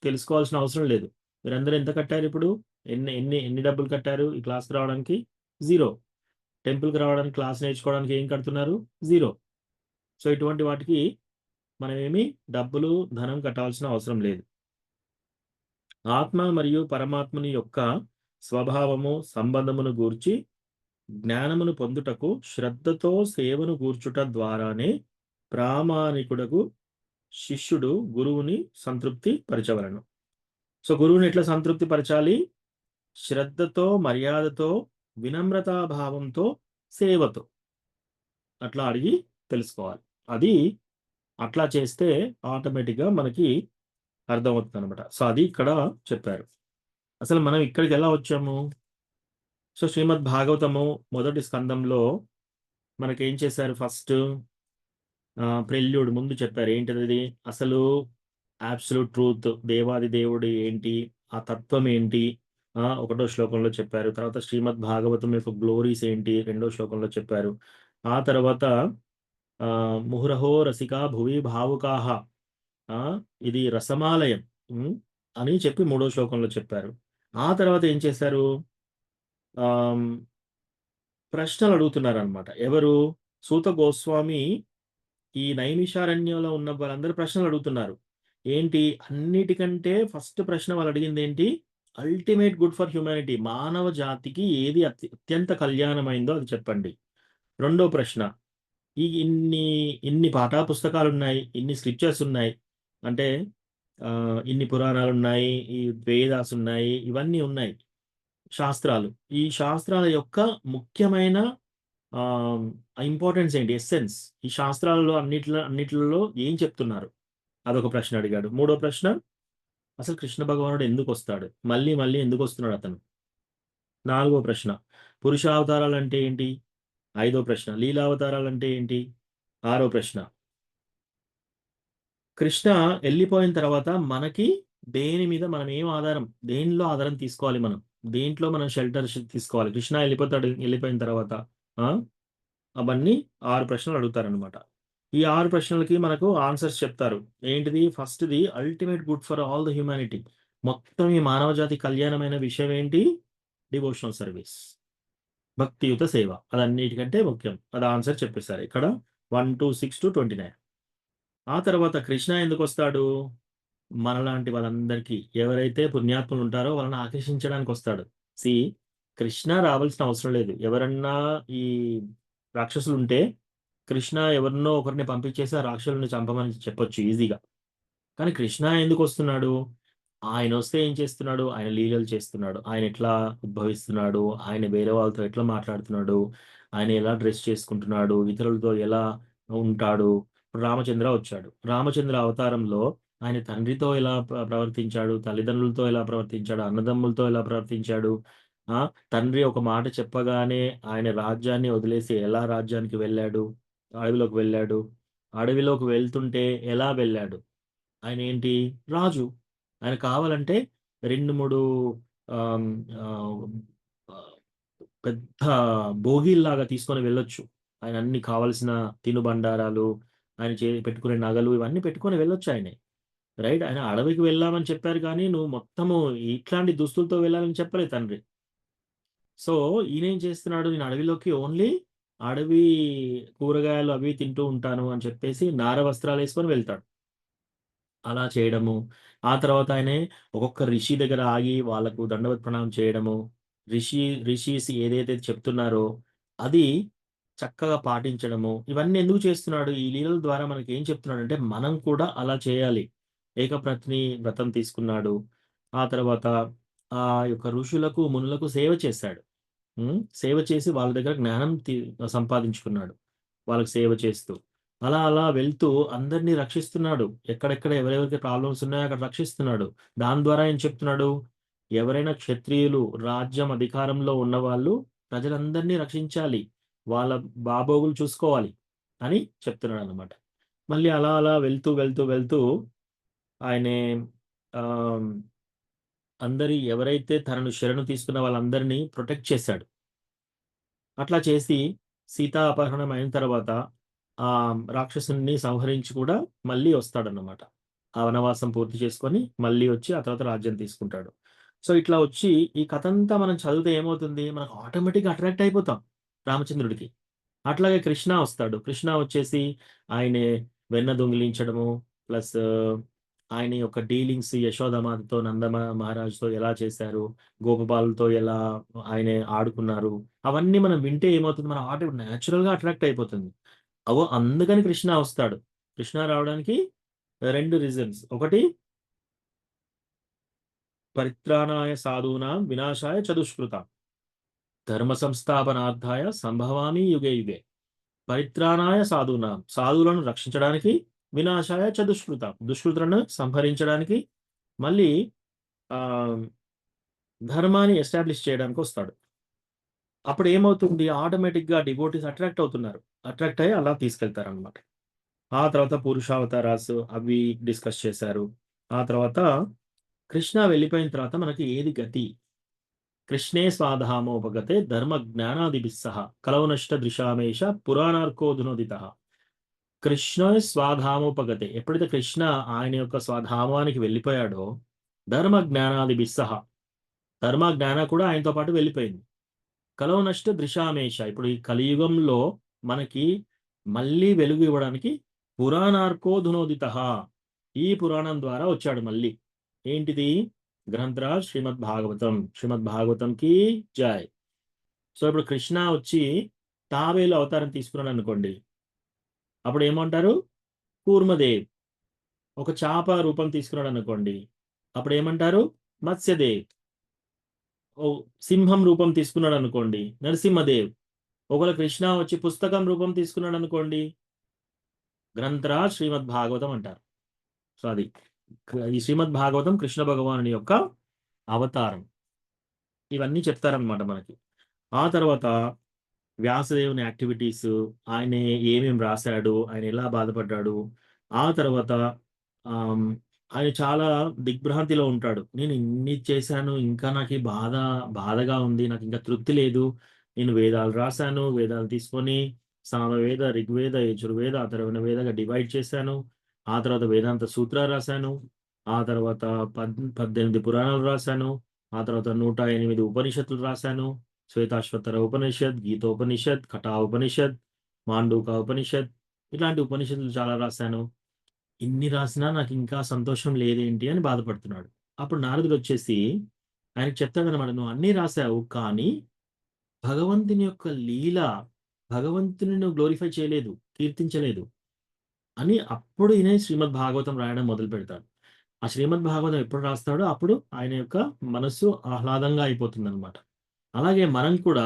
తెలుసుకోవాల్సిన అవసరం లేదు. మీరందరూ ఎంత కట్టారు? ఇప్పుడు ఎన్ని డబ్బులు కట్టారు ఈ క్లాస్కి రావడానికి? 0. టెంపుల్కి రావడానికి, క్లాస్ నేర్చుకోవడానికి ఏం కడుతున్నారు? 0. సో ఇటువంటి వాటికి మనం ఏమి డబ్బులు, ధనం కట్టాల్సిన అవసరం లేదు. ఆత్మ మరియు పరమాత్మని యొక్క స్వభావము, సంబంధమును గూర్చి జ్ఞానమును పొందుటకు శ్రద్ధతో సేవను గూర్చుట ద్వారానే ప్రామాణికుడకు శిష్యుడు గురువుని సంతృప్తి పరచవలను. సో గురువుని ఎట్లా సంతృప్తి పరచాలి? శ్రద్ధతో, మర్యాదతో వినమ్రతాభావంతో, సేవతో అట్లా అడిగి తెలుసుకోవాలి. అది అట్లా చేస్తే ఆటోమేటిక్గా మనకి అర్థమవుతుంది అనమాట. సో అది ఇక్కడ చెప్పారు. అసలు మనం ఇక్కడికి ఎలా వచ్చాము? సో శ్రీమద్ భాగవతము మొదటి స్కందంలో మనకేం చేశారు? ఫస్ట్ ప్రెల్యూడ్ ముందు చెప్పారు. ఏంటిది? అసలు అబ్సల్యూట్ ట్రూత్, దేవాది దేవుడు ఏంటి, ఆ తత్వం ఏంటి, ఒకటో శ్లోకంలో చెప్పారు. తర్వాత శ్రీమద్ భాగవతం యొక్క గ్లోరీస్ ఏంటి, రెండో శ్లోకంలో చెప్పారు. ఆ తర్వాత ముహురహో రసికా భువి భావుకాహ, ఇది రసమాలయం అని చెప్పి మూడో శ్లోకంలో చెప్పారు. ఆ తర్వాత ఏం చేశారు? ప్రశ్నలు అడుగుతున్నారు అనమాట. ఎవరు? సూత గోస్వామి ఈ నైమిషారణ్యంలో ఉన్న వాళ్ళందరూ ప్రశ్నలు అడుగుతున్నారు. ఏంటి? అన్నిటికంటే ఫస్ట్ ప్రశ్న వాళ్ళు అడిగింది ఏంటి? అల్టిమేట్ గుడ్ ఫర్ హ్యూమానిటీ, మానవ జాతికి ఏది అత్యంత కళ్యాణమైందో అది చెప్పండి. రెండో ప్రశ్న, ఇన్ని పాఠా పుస్తకాలు ఉన్నాయి, ఇన్ని స్క్రిప్చర్స్ ఉన్నాయి, అంటే ఇన్ని పురాణాలు ఉన్నాయి, ఈ వేదాస్ ఉన్నాయి, ఇవన్నీ ఉన్నాయి శాస్త్రాలు. ఈ శాస్త్రాల యొక్క ముఖ్యమైన ఇంపార్టెన్స్ ఏంటి, ఎస్సెన్స్, ఈ శాస్త్రాలలో అన్నిటిలో ఏం చెప్తున్నారు? అదొక ప్రశ్న అడిగాడు. మూడో ప్రశ్న, అసలు కృష్ణ భగవానుడు ఎందుకు వస్తాడు, మళ్ళీ మళ్ళీ ఎందుకు వస్తున్నాడు అతను? నాలుగో ప్రశ్న, పురుషావతారాలు అంటే ఏంటి? ఐదో ప్రశ్న, లీలావతారాలు అంటే ఏంటి? ఆరో ప్రశ్న, కృష్ణ వెళ్ళిపోయిన తర్వాత మనకి దేని మీద మనం ఏం ఆధారం, దేనిలో ఆధారం తీసుకోవాలి, మనం దేంట్లో మనం షెల్టర్ తీసుకోవాలి? కృష్ణ వెళ్ళిపోయిన తర్వాత అవన్నీ 6 ప్రశ్నలు అడుగుతారనమాట. ఈ 6 ప్రశ్నలకి మనకు ఆన్సర్స్ చెప్తారు. ఏంటిది? ఫస్ట్ది ultimate good for all the humanity, మొత్తం ఈ మానవ జాతి కళ్యాణమైన విషయం ఏంటి? డివోషనల్ సర్వీస్, భక్తియుత సేవ, అదన్నిటికంటే ముఖ్యం. అది ఆన్సర్ చెప్పేశారు ఇక్కడ 1 to 6 to 29. ఆ తర్వాత కృష్ణ ఎందుకు వస్తాడు? మనలాంటి వాళ్ళందరికీ, ఎవరైతే పుణ్యాత్ములు ఉంటారో వాళ్ళని ఆకర్షించడానికి వస్తాడు. కృష్ణ రావాల్సిన అవసరం లేదు. ఎవరన్నా ఈ రాక్షసులు ఉంటే కృష్ణ ఎవరినో ఒకరిని పంపించేసి ఆ రాక్షసులను చంపమని చెప్పొచ్చు ఈజీగా. కానీ కృష్ణ ఎందుకు వస్తున్నాడు? ఆయన వస్తే ఏం చేస్తున్నాడు? ఆయన లీలలు చేస్తున్నాడు. ఆయన ఎట్లా ఉద్భవిస్తున్నాడు, ఆయన వేరే వాళ్ళతో ఎట్లా మాట్లాడుతున్నాడు, ఆయన ఎలా డ్రెస్ చేసుకుంటున్నాడు, ఇతరులతో ఎలా ఉంటాడు. రామచంద్ర వచ్చాడు. రామచంద్ర అవతారంలో ఆయన తండ్రితో ఎలా ప్రవర్తించాడు, తల్లిదండ్రులతో ఎలా ప్రవర్తించాడు, అన్నదమ్ములతో ఎలా ప్రవర్తించాడు, తండ్రి ఒక మాట చెప్పగానే ఆయన రాజ్యాన్ని వదిలేసి ఎలా రాజ్యానికి వెళ్ళాడు, అడవిలోకి వెళ్ళాడు, అడవిలోకి వెళ్తుంటే ఎలా వెళ్ళాడు, ఆయన ఏంటి? రాజు. ఆయన కావాలంటే 2-3 పెద్ద భోగిల్లాగా తీసుకొని వెళ్ళొచ్చు. ఆయన అన్ని కావలసిన తినుబండారాలు, ఆయన పెట్టుకునే నగలు, ఇవన్నీ పెట్టుకొని వెళ్ళొచ్చు ఆయనే, రైట్? ఆయన అడవికి వెళ్ళామని చెప్పారు కానీ నువ్వు మొత్తము ఇట్లాంటి దుస్తులతో వెళ్ళాలని చెప్పలేదు తండ్రి. సో ఈయనేం చేస్తున్నాడు? నేను అడవిలోకి ఓన్లీ అడవి కూరగాయలు అవి తింటూ ఉంటాను అని చెప్పేసి నార వస్త్రాలు వేసుకొని వెళ్తాడు. అలా చేయడము. ఆ తర్వాత ఆయనే ఒక్కొక్క ఋషి దగ్గర ఆగి వాళ్ళకు దండవత్ ప్రణామం చేయడము, ఋషిస్ ఏదైతే చెప్తున్నారో అది చక్కగా పాటించడము, ఇవన్నీ ఎందుకు చేస్తున్నాడు? ఈ లీలల ద్వారా మనకి ఏం చెప్తున్నాడు అంటే మనం కూడా అలా చేయాలి. ఏకప్రతిని వ్రతం తీసుకున్నాడు. ఆ తర్వాత ఆ యొక్క ఋషులకు మునులకు సేవ చేశాడు. సేవ చేసి వాళ్ళ దగ్గర జ్ఞానం సంపాదించుకున్నాడు, వాళ్ళకి సేవ చేస్తూ. అలా అలా వెళ్తూ అందరినీ రక్షిస్తున్నాడు. ఎక్కడెక్కడ ఎవరెవరికి ప్రాబ్లమ్స్ ఉన్నాయో అక్కడ రక్షిస్తున్నాడు. దాని ద్వారా ఏం చెప్తున్నాడు? ఎవరైనా క్షత్రియులు, రాజ్యం అధికారంలో ఉన్నవాళ్ళు ప్రజలందరినీ రక్షించాలి, వాళ్ళ బాబోగులు చూసుకోవాలి అని చెప్తున్నాడు అనమాట. మళ్ళీ అలా అలా వెళ్తూ వెళ్తూ వెళ్తూ ఆయనే ఎవరైతే తనను శరణు తీసుకున్న వాళ్ళందరినీ ప్రొటెక్ట్ చేశాడు. అట్లా చేసి సీతా అపహరణం అయిన తర్వాత ఆ రాక్షసుని సంహరించి కూడా మళ్ళీ వస్తాడన్నమాట. ఆ వనవాసం పూర్తి చేసుకొని మళ్ళీ వచ్చి ఆ తర్వాత రాజ్యం తీసుకుంటాడు. సో ఇట్లా వచ్చి ఈ కథ అంతా మనం చదివితే ఏమవుతుంది? మనకు ఆటోమేటిక్గా అట్రాక్ట్ అయిపోతాం రామచంద్రుడికి. అట్లాగే కృష్ణ వస్తాడు. కృష్ణ వచ్చేసి ఆయనే వెన్న దొంగిలించడము, ప్లస్ ఆయన యొక్క డీలింగ్స్ యశోదమాతతో, మహారాజుతో ఎలా చేశారు, గోపబాలతో ఎలా ఆయన ఆడుకున్నారు, అవన్నీ మనం వింటే ఏమవుతుంది? మన ఆట న్యాచురల్గా అట్రాక్ట్ అయిపోతుంది. అందుకని కృష్ణ వస్తాడు. కృష్ణ రావడానికి 2 రీజన్స్. ఒకటి, పరిత్రాణాయ సాధూనాం వినాశాయ చతుష్కృతాం. ధర్మ సంస్థాపనార్థాయ సంభవామి యుగే యుగే, పరిత్రాణాయ సాధూనాం, సాధువులను రక్షించడానికి, వినాశాయ చ దుష్కృతాం, దుష్కృతులను సంహరించడానికి, మళ్ళీ ఆ ధర్మాన్ని ఎస్టాబ్లిష్ చేయడానికి వస్తాడు. అప్పుడు ఏమవుతుంది, ఆటోమేటిక్గా డివోటీస్ అట్రాక్ట్ అవుతున్నారు, అట్రాక్ట్ అయ్యి అలా తీసుకెళ్తారు అనమాట. ఆ తర్వాత పురుషావతారాస్ అవి డిస్కస్ చేశారు. ఆ తర్వాత కృష్ణ వెళ్ళిపోయిన తర్వాత మనకి ఏది గతి, కృష్ణే స్వాధామోపగతే ధర్మ జ్ఞానాదిభిస్సహ కలవనష్ట దృశామేష పురాణార్కోధునోదిత. కృష్ణ స్వాధామోపగతే, ఎప్పుడైతే కృష్ణ ఆయన యొక్క స్వధామానికి వెళ్ళిపోయాడో, ధర్మ జ్ఞానాదిభిస్సహ, ధర్మ జ్ఞాన కూడా ఆయనతో పాటు వెళ్ళిపోయింది. కలవనష్ట దృశామేష, ఇప్పుడు ఈ కలియుగంలో మనకి మళ్ళీ వెలుగు ఇవ్వడానికి పురాణార్కోధునోదిత, ఈ పురాణం ద్వారా వచ్చాడు మళ్ళీ. ఏంటిది? గ్రంథరాజ్ శ్రీమద్ భాగవతం. శ్రీమద్ భాగవతంకి జై. సో ఇప్పుడు కృష్ణ వచ్చి తాబేలు అవతారం తీసుకున్నాడు అనుకోండి, అప్పుడు ఏమంటారు? కూర్మదేవ్. ఒక చాప రూపం తీసుకున్నాడు అనుకోండి, అప్పుడు ఏమంటారు? మత్స్యదేవ్. ఓ సింహం రూపం తీసుకున్నాడు అనుకోండి, నరసింహదేవ్. ఒకవేళ కృష్ణ వచ్చి పుస్తకం రూపం తీసుకున్నాడు అనుకోండి, గ్రంథరాజ్ శ్రీమద్ భాగవతం అంటారు. సో అది ఈ శ్రీమద్ భాగవతం కృష్ణ భగవానుని యొక్క అవతారం. ఇవన్నీ చెప్తారనమాట మనకి. ఆ తర్వాత వ్యాసదేవుని యాక్టివిటీస్, ఆయన ఏమేమి రాశాడు, ఆయన ఎలా బాధపడ్డాడు. ఆ తర్వాత ఆయన చాలా దిగ్భ్రాంతిలో ఉంటాడు. నేను ఇన్ని చేశాను, ఇంకా నాకు ఈ బాధగా ఉంది, నాకు ఇంకా తృప్తి లేదు. నేను వేదాలు రాశాను, వేదాలు తీసుకొని సామవేద, ఋగ్వేద, యజుర్వేద, అథర్వణ వేదగా డివైడ్ చేశాను. ఆ తర్వాత వేదాంత సూత్రాలు రాశాను. ఆ తర్వాత 18 పురాణాలు రాశాను. ఆ తర్వాత 108 ఉపనిషత్తులు రాశాను. శ్వేతాశ్వతర ఉపనిషత్, గీతోపనిషత్, కఠా ఉపనిషత్, మాండూక ఉపనిషత్, ఇలాంటి ఉపనిషత్తులు చాలా రాశాను. ఇన్ని రాసినా నాకు ఇంకా సంతోషం లేదేంటి అని బాధపడుతున్నాడు. అప్పుడు నారదుడు వచ్చేసి ఆయనకు చెప్తాడనమాట, నువ్వు అన్నీ రాశావు, కానీ భగవంతుని యొక్క లీల, భగవంతుని నువ్వు గ్లోరిఫై చేయలేదు, కీర్తించలేదు అని. అప్పుడు ఈయన శ్రీమద్ భాగవతం రాయడం మొదలు పెడతాడు. ఆ శ్రీమద్ భాగవతం ఎప్పుడు రాస్తాడో అప్పుడు ఆయన యొక్క మనస్సు ఆహ్లాదంగా అయిపోతుంది అనమాట. అలాగే మనం కూడా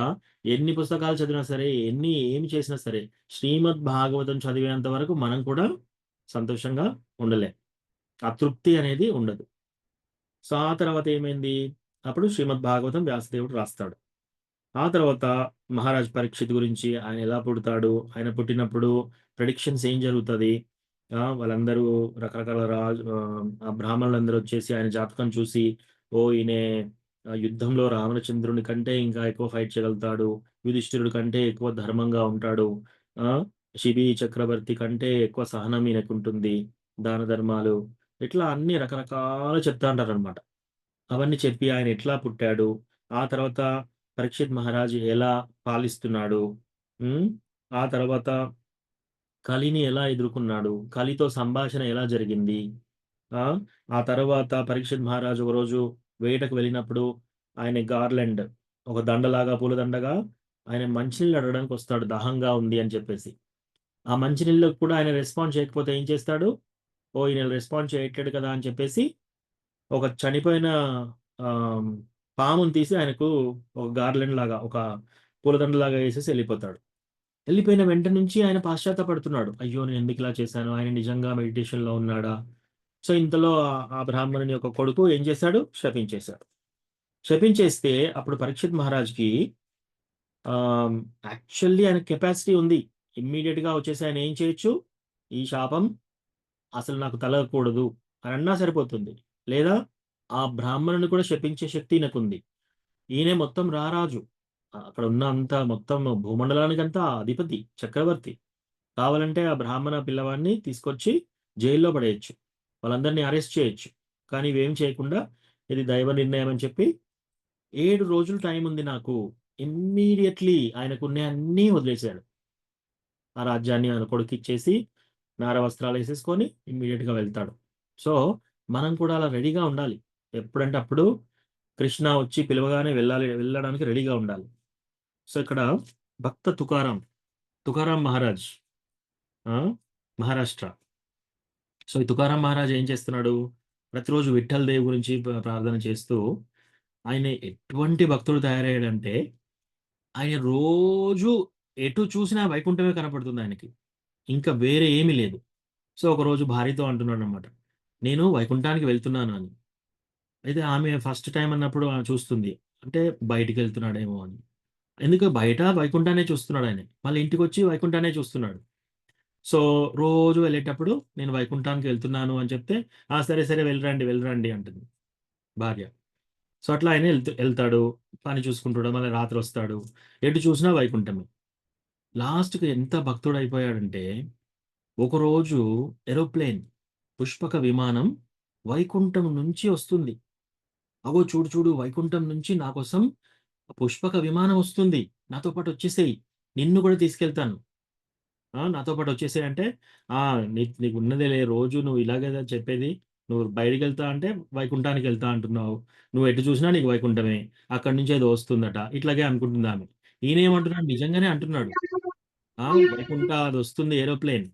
ఎన్ని పుస్తకాలు చదివినా సరే, ఏమి చేసినా సరే, శ్రీమద్ భాగవతం చదివేంత వరకు మనం కూడా సంతోషంగా ఉండలేం, ఆ తృప్తి అనేది ఉండదు. సో ఆ తర్వాత ఏమైంది, అప్పుడు శ్రీమద్ భాగవతం వ్యాసదేవుడు రాస్తాడు. ఆ తర్వాత మహారాజ్ పరీక్షిత్ గురించి, ఆయన ఎలా పుడతాడు, ఆయన పుట్టినప్పుడు ప్రెడిక్షన్స్ ఏం జరుగుతుంది, వాళ్ళందరూ రకరకాల ఆ బ్రాహ్మణులందరూ వచ్చేసి ఆయన జాతకం చూసి, ఓ ఈయన యుద్ధంలో రామచంద్రుని కంటే ఇంకా ఎక్కువ ఫైట్ చేయగలుగుతాడు, యుధిష్ఠిరుడి కంటే ఎక్కువ ధర్మంగా ఉంటాడు, శిబి చక్రవర్తి కంటే ఎక్కువ సహనం ఈయనకు ఉంటుంది, దాన ధర్మాలు, ఇట్లా అన్ని రకరకాలు చెప్తా అంటారు అనమాట. అవన్నీ చెప్పి ఆయన ఎట్లా పుట్టాడు, ఆ తర్వాత పరీక్షిత్ మహారాజు ఎలా పాలిస్తున్నాడు, ఆ తర్వాత కలిని ఎలా ఎదుర్కొన్నాడు, కలితో సంభాషణ ఎలా జరిగింది, ఆ తర్వాత పరీక్షిత్ మహారాజు ఒకరోజు వేటకు వెళ్ళినప్పుడు ఆయన గార్లెండ్, ఒక దండలాగా, పూలదండగా ఆయన మంచినీళ్ళు అడగడానికి వస్తాడు, దాహంగా ఉంది అని చెప్పేసి. ఆ మంచినీళ్ళకు కూడా ఆయన రెస్పాన్స్ చేయకపోతే ఏం చేస్తాడు, ఓ ఈయన రెస్పాన్స్ చేయట్లేడు కదా అని చెప్పేసి ఒక చనిపోయిన పాముని తీసి ఆయనకు ఒక గార్లెండ్ లాగా, ఒక పూలదండలాగా వేసేసి వెళ్ళిపోతాడు. వెళ్ళిపోయిన వెంట నుంచి ఆయన పాశ్చాత్తపడుతున్నాడు, అయ్యో నేను ఎందుకు ఇలా చేశాను, ఆయన నిజంగా మెడిటేషన్లో ఉన్నాడా. సో ఇంతలో ఆ బ్రాహ్మణుని యొక్క కొడుకు ఏం చేశాడు, శపించేశాడు. శపించేస్తే అప్పుడు పరీక్షిత్ మహారాజ్కి యాక్చువల్లీ ఆయన కెపాసిటీ ఉంది, ఇమ్మీడియట్గా వచ్చేసి ఆయన ఏం చేయొచ్చు, ఈ శాపం అసలు నాకు తలగకూడదు అని అన్నా సరిపోతుంది, లేదా ఆ బ్రాహ్మణుని కూడా శపించే శక్తి ఈయనకుంది. ఈయనే మొత్తం రారాజు, అక్కడ ఉన్న అంతా మొత్తం భూమండలానికంతా అధిపతి, చక్రవర్తి. కావాలంటే ఆ బ్రాహ్మణ పిల్లవాడిని తీసుకొచ్చి జైల్లో పడేయచ్చు, వాళ్ళందరినీ అరెస్ట్ చేయొచ్చు. కానీ ఇవేం చేయకుండా ఇది దైవ నిర్ణయం అని చెప్పి 7 రోజులు టైం ఉంది నాకు, ఇమ్మీడియట్లీ ఆయనకున్న అన్నీ వదిలేశాడు. ఆ రాజ్యాన్ని ఆయన కొడుకు ఇచ్చేసి నార వస్త్రాలు వేసేసుకొని ఇమ్మీడియట్గా వెళ్తాడు. సో మనం కూడా అలా రెడీగా ఉండాలి, ఎప్పుడంటే అప్పుడు కృష్ణ వచ్చి పిలవగానే వెళ్ళడానికి రెడీగా ఉండాలి. సో ఇక్కడ భక్త తుకారాం మహారాజ్, మహారాష్ట్ర. సో ఈ తుకారాం మహారాజ్ ఏం చేస్తున్నాడు, ప్రతిరోజు విఠల్ దేవ్ గురించి ప్రార్థన చేస్తూ ఆయన ఎటువంటి భక్తుడు తయారయ్యాడంటే, ఆయన రోజు ఎటు చూసినా వైకుంఠమే కనపడుతుంది ఆయనకి. ఇంకా వేరే ఏమీ లేదు. సో, ఒకరోజు భార్యతో అంటున్నాడనమాట. నేను వైకుంఠానికి వెళ్తున్నాను అని. అయితే ఆమె ఫస్ట్ టైమ్ అన్నప్పుడు ఆమె చూస్తుంది. అంటే బయటికెళ్తున్నాడేమో అని. ఎందుకు బయట వైకుంఠాన్నే చూస్తున్నాడాయన. మళ్ళీ ఇంటికొచ్చి వైకుంఠాన్నే చూస్తున్నాడు. సో, రోజు వెళ్ళేటప్పుడు నేను వైకుంఠానికి వెళ్తున్నాను అని చెప్తే, "ఆ! సరే, సరే వెళ్ళిరండి, వెళ్ళిరండి" అంటుంది భార్య. సో, అట్లా ఆయన ఎళ్తాడు. పని చూసుకుంటాడు. మళ్ళీ రాత్రొస్తాడు. ఎటు చూసినా వైకుంఠమే. లాస్ట్‌కి ఎంత భక్తుడయిపోయాడంటే, ఒకరోజు ఏరోప్లేన్, పుష్పక విమానం వైకుంఠం నుంచి వస్తుంది. అగో చూడు చూడు వైకుంఠం నుంచి నా కోసం పుష్పక విమానం వస్తుంది. నాతో పాటు వచ్చేసేయి. నిన్ను కూడా తీసుకెళ్తాను. నాతో పాటు వచ్చేసేయి అంటే, "ఆ! నీకున్నదేలే రోజు నువ్వు ఇలాగే కదా చెప్పేది. నువ్వు బయటికెళ్తా అంటే వైకుంఠానికెళ్తా అంటున్నావు. నువ్వు ఎటు చూసినా నీకు వైకుంఠమే. అక్కడి నుంచి ఏదో వస్తుందట." ఇట్లాగే అనుకుంటుందామె. ఈయనేమంటున్నాడు నిజంగానే అంటున్నాడు. వైకుంఠ అదొస్తుంది ఏరోప్లేన్.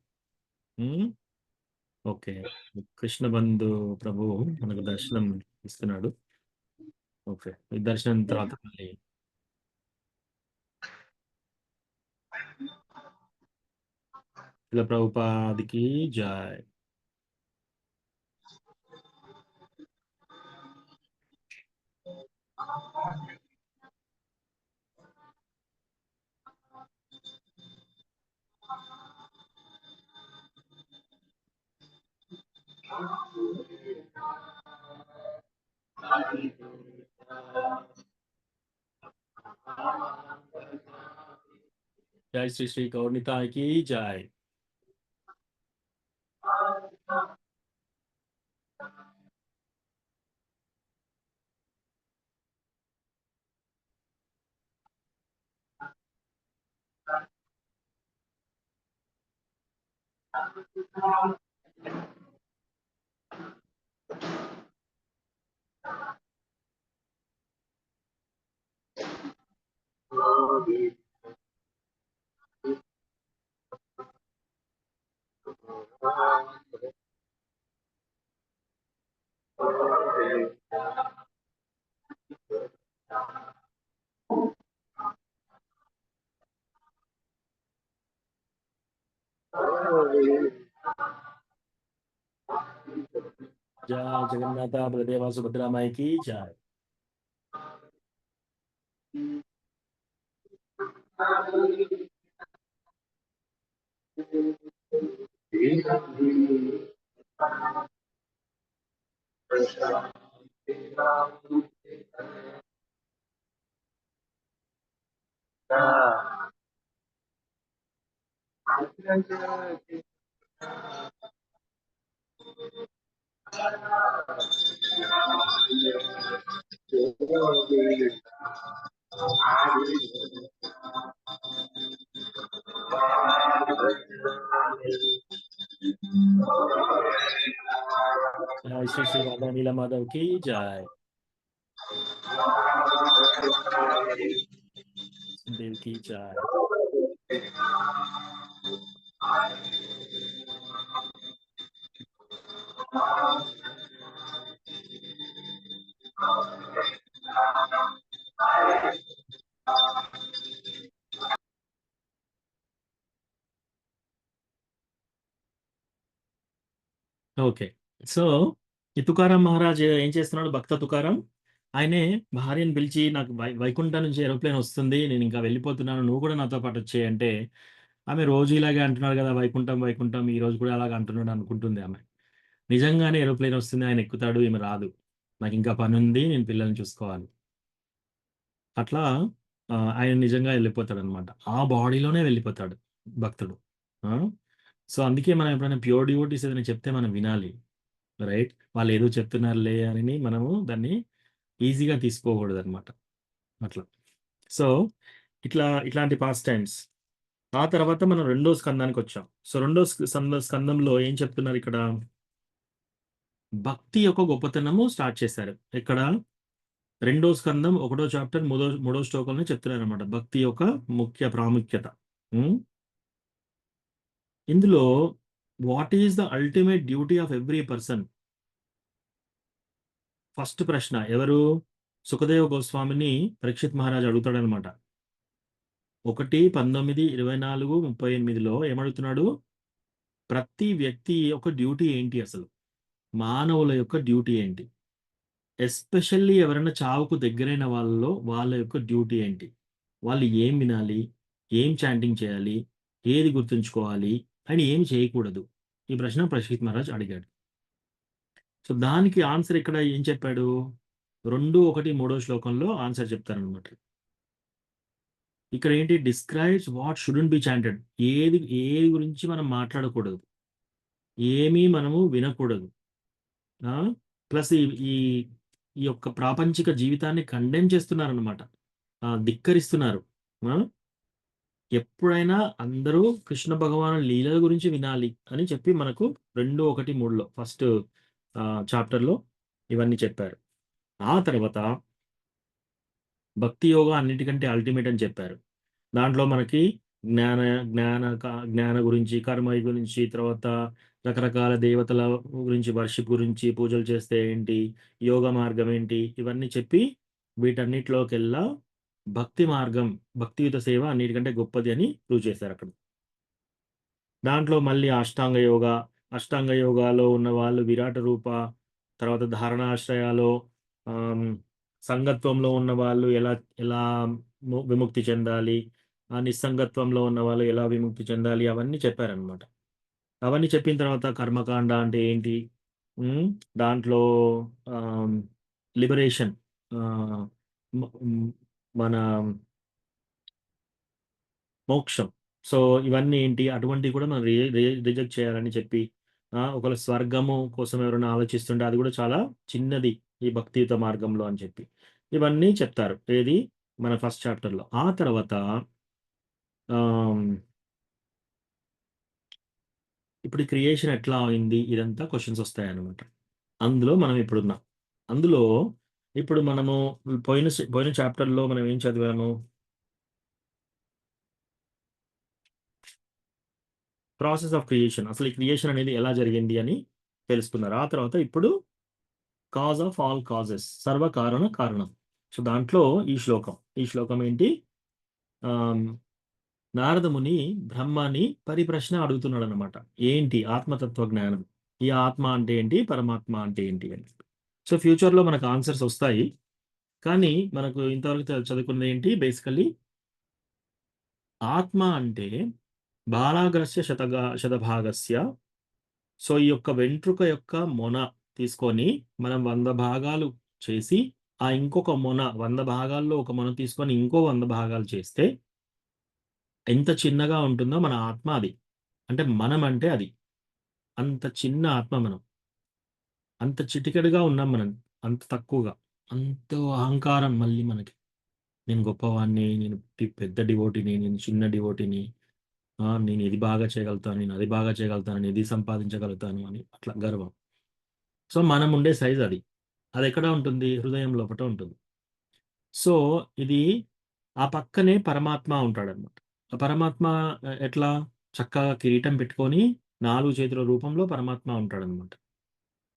హ్మ్. ఓకే. కృష్ణ బంధు ప్రభువు మనకు దర్శనం ఇస్తున్నాడు. ఓకే. ఈ దర్శనం తర్వాత మళ్ళీ శిల ప్రభుపాదికి జై. జై శ్రీ శ్రీ గౌర్నితాయికి జై. జై జగన్నాథ బలదేవ సుభద్రామాయికి జై. జై శ్రీ శ్రీ రాధా నీల మాధవ్‌కి జై. దేవికి జై. ఓకే. సో, ఈ తుకారాం మహారాజ్ ఏం చేస్తున్నాడు భక్త తుకారాం? ఆయనే భార్యను పిలిచి నాకు వైకుంఠం నుంచి ఏరోప్లేన్ వస్తుంది. నేనింకా వెళ్ళిపోతున్నాను. నువ్వు కూడా నాతో పాటు వచ్చేయి అంటే, ఆమె రోజు ఇలాగే అంటున్నాడు కదా! వైకుంఠం, వైకుంఠం ఈరోజు కూడా అలాగ అంటున్నాడు అనుకుంటుంది ఆమె. నిజంగానే ఏరోప్లేన్ వస్తుంది. ఆయన ఎక్కుతాడు. ఈమె రాదు. నాకింకా పనుంది. నేను పిల్లల్ని చూసుకోవాలి. అట్లా ఆయన నిజంగా వెళ్ళిపోతాడనమాట. ఆ బాడీలోనే వెళ్ళిపోతాడు భక్తుడు. ఆ! సో, అందుకే మనం ఎప్పుడైనా ప్యూర్ డివోటీస్ ఏదైనా చెప్తే మనం వినాలి. రైట్? వాళ్ళేదో చెప్తున్నారులే అని మనము దాన్ని ఈజీగా తీసుకోకూడదనమాట. అట్లా. సో, ఇట్లాంటి పాస్ట్ టైమ్స్. ఆ తర్వాత మనం రెండో స్కందానికొచ్చాం. సో, రెండో స్కందంలో ఏం చెప్తున్నారిక్కడ? భక్తి యొక్క గొప్పతనము స్టార్ట్ చేశారు. ఎక్కడ? రెండో స్కందం, ఒకటో చాప్టర్, మూడో శ్లోకంలో చెప్తున్నారనమాట. భక్తి యొక్క ముఖ్య ప్రాముఖ్యత. హ్మ్. ఇందులో what is the ultimate duty of every person? First ప్రశ్న ఎవరు? సుఖదేవ గోస్వామిని పరీక్షిత్ మహారాజ్ అడుగుతాడనమాట. 1/19/24-38లో ఏమడుగుతున్నాడు? ప్రతి వ్యక్తి యొక్క డ్యూటీ ఏంటి అసలు? మానవుల యొక్క డ్యూటీ ఏంటి? ఎస్పెషల్లీ ఎవరైనా చావుకు దగ్గరైన వాళ్ళలో వాళ్ళ యొక్క డ్యూటీ ఏంటి? వాళ్ళు ఏం వినాలి? ఏం చాంటింగ్ చేయాలి? ఏది గుర్తుంచుకోవాలి? అని ఏమి చేయకూడదు? ఈ ప్రశ్న పరీక్షిత్ మహారాజ్ అడిగాడు. సో దానికి ఆన్సర్ ఇక్కడ ఏం చెప్పాడు? 2:1 శ్లోకంలో ఆన్సర్ చెప్తారనమాట. ఇక్కడ ఏంటి? Describes what shouldn't be chanted. ఏది గురించి మనం మాట్లాడకూడదు, ఏమీ మనము వినకూడదు. ప్లస్ ఈ ఈ ఈ యొక్క ప్రాపంచిక జీవితాన్ని కండెమ్ చేస్తున్నారన్నమాట, ధిక్కరిస్తున్నారు. ఎప్పుడైనా అందరూ కృష్ణ భగవాను లీలల గురించి వినాలి అని చెప్పి మనకు 2:1-3లో ఫస్ట్ చాప్టర్లో ఇవన్నీ చెప్పారు. ఆ తర్వాత భక్తి యోగా అన్నిటికంటే అల్టిమేట్ అని చెప్పారు. దాంట్లో మనకి జ్ఞాన గురించి, కర్మ గురించి, తర్వాత రకరకాల దేవతల గురించి, వర్షిప్ గురించి, పూజలు చేస్తే ఏంటి, యోగ మార్గం ఏంటి, ఇవన్నీ చెప్పి వీటన్నిటిలోకెల్లా భక్తి మార్గం, భక్తియుత సేవ అన్నిటికంటే గొప్పది అని ప్రూవ్ చేశారు అక్కడ. దాంట్లో మళ్ళీ అష్టాంగ యోగాలో ఉన్న వాళ్ళు విరాట రూప, తర్వాత ధారణాశ్రయాలో సంగత్వంలో ఉన్న వాళ్ళు ఎలా విముక్తి చెందాలి, నిస్సంగత్వంలో ఉన్న వాళ్ళు ఎలా విముక్తి చెందాలి, అవన్నీ చెప్పారనమాట. అవన్నీ చెప్పిన తర్వాత కర్మకాండ అంటే ఏంటి, దాంట్లో లిబరేషన్, మన మోక్షం, సో ఇవన్నీ ఏంటి, అటువంటివి కూడా మనం రిజెక్ట్ చేయాలని చెప్పి, ఒకవేళ స్వర్గము కోసం ఎవరైనా ఆలోచిస్తుంటే అది కూడా చాలా చిన్నది ఈ భక్తియుత మార్గంలో అని చెప్పి ఇవన్నీ చెప్తారు. ఏది మన ఫస్ట్ చాప్టర్లో. ఆ తర్వాత ఇప్పుడు క్రియేషన్ ఎట్లా అయింది, ఇదంతా క్వశ్చన్స్ వస్తాయి అన్నమాట. అందులో మనం ఇప్పుడున్నాం. అందులో ఇప్పుడు మనము పోయిన చాప్టర్లో మనం ఏం చదివాము? ప్రాసెస్ ఆఫ్ క్రియేషన్, అసలు ఈ క్రియేషన్ అనేది ఎలా జరిగింది అని తెలుసుకున్నారు. ఆ తర్వాత ఇప్పుడు కాజ్ ఆఫ్ ఆల్ కాజెస్, సర్వకారణ కారణం. సో దాంట్లో ఈ శ్లోకం ఏంటి? నారదముని బ్రహ్మాని పరిప్రశ్న అడుగుతున్నాడు అనమాట. ఏంటి ఆత్మతత్వ జ్ఞానం, ఈ ఆత్మ అంటే ఏంటి, పరమాత్మ అంటే ఏంటి అని. సో ఫ్యూచర్లో మనకు ఆన్సర్స్ వస్తాయి, కానీ మనకు ఇంతవరకు చదువుకున్నది ఏంటి? బేసికల్లీ ఆత్మ అంటే బాలాగ్రస్య శతభాగస్య. సో ఈ యొక్క వెంట్రుక యొక్క మొన తీసుకొని మనం 100 భాగాలు చేసి, ఆ ఇంకొక మొన 100 భాగాల్లో ఒక మొన తీసుకొని ఇంకో 100 భాగాలు చేస్తే ఎంత చిన్నగా ఉంటుందో మన ఆత్మ అది. అంటే మనం అంటే అది, అంత చిన్న ఆత్మ మనం, అంత చిటికెడుగా ఉన్నాం మనం, అంత తక్కువగా, అంత అహంకారం మళ్ళీ మనకి. నేను గొప్పవాడిని, నేను పెద్ద డివోటీని, నేను చిన్న డివోటీని, నేను ఇది బాగా చేయగలుగుతాను, నేను అది బాగా చేయగలుగుతాను, నేను ఇది సంపాదించగలుగుతాను అని అట్లా గర్వం. సో మనం ఉండే సైజ్ అది ఎక్కడ ఉంటుంది? హృదయం లోపల ఉంటుంది. సో ఇది ఆ పక్కనే పరమాత్మ ఉంటాడనమాట. ఆ పరమాత్మ ఎట్లా? చక్కగా కిరీటం పెట్టుకొని 4 చేతుల రూపంలో పరమాత్మ ఉంటాడనమాట.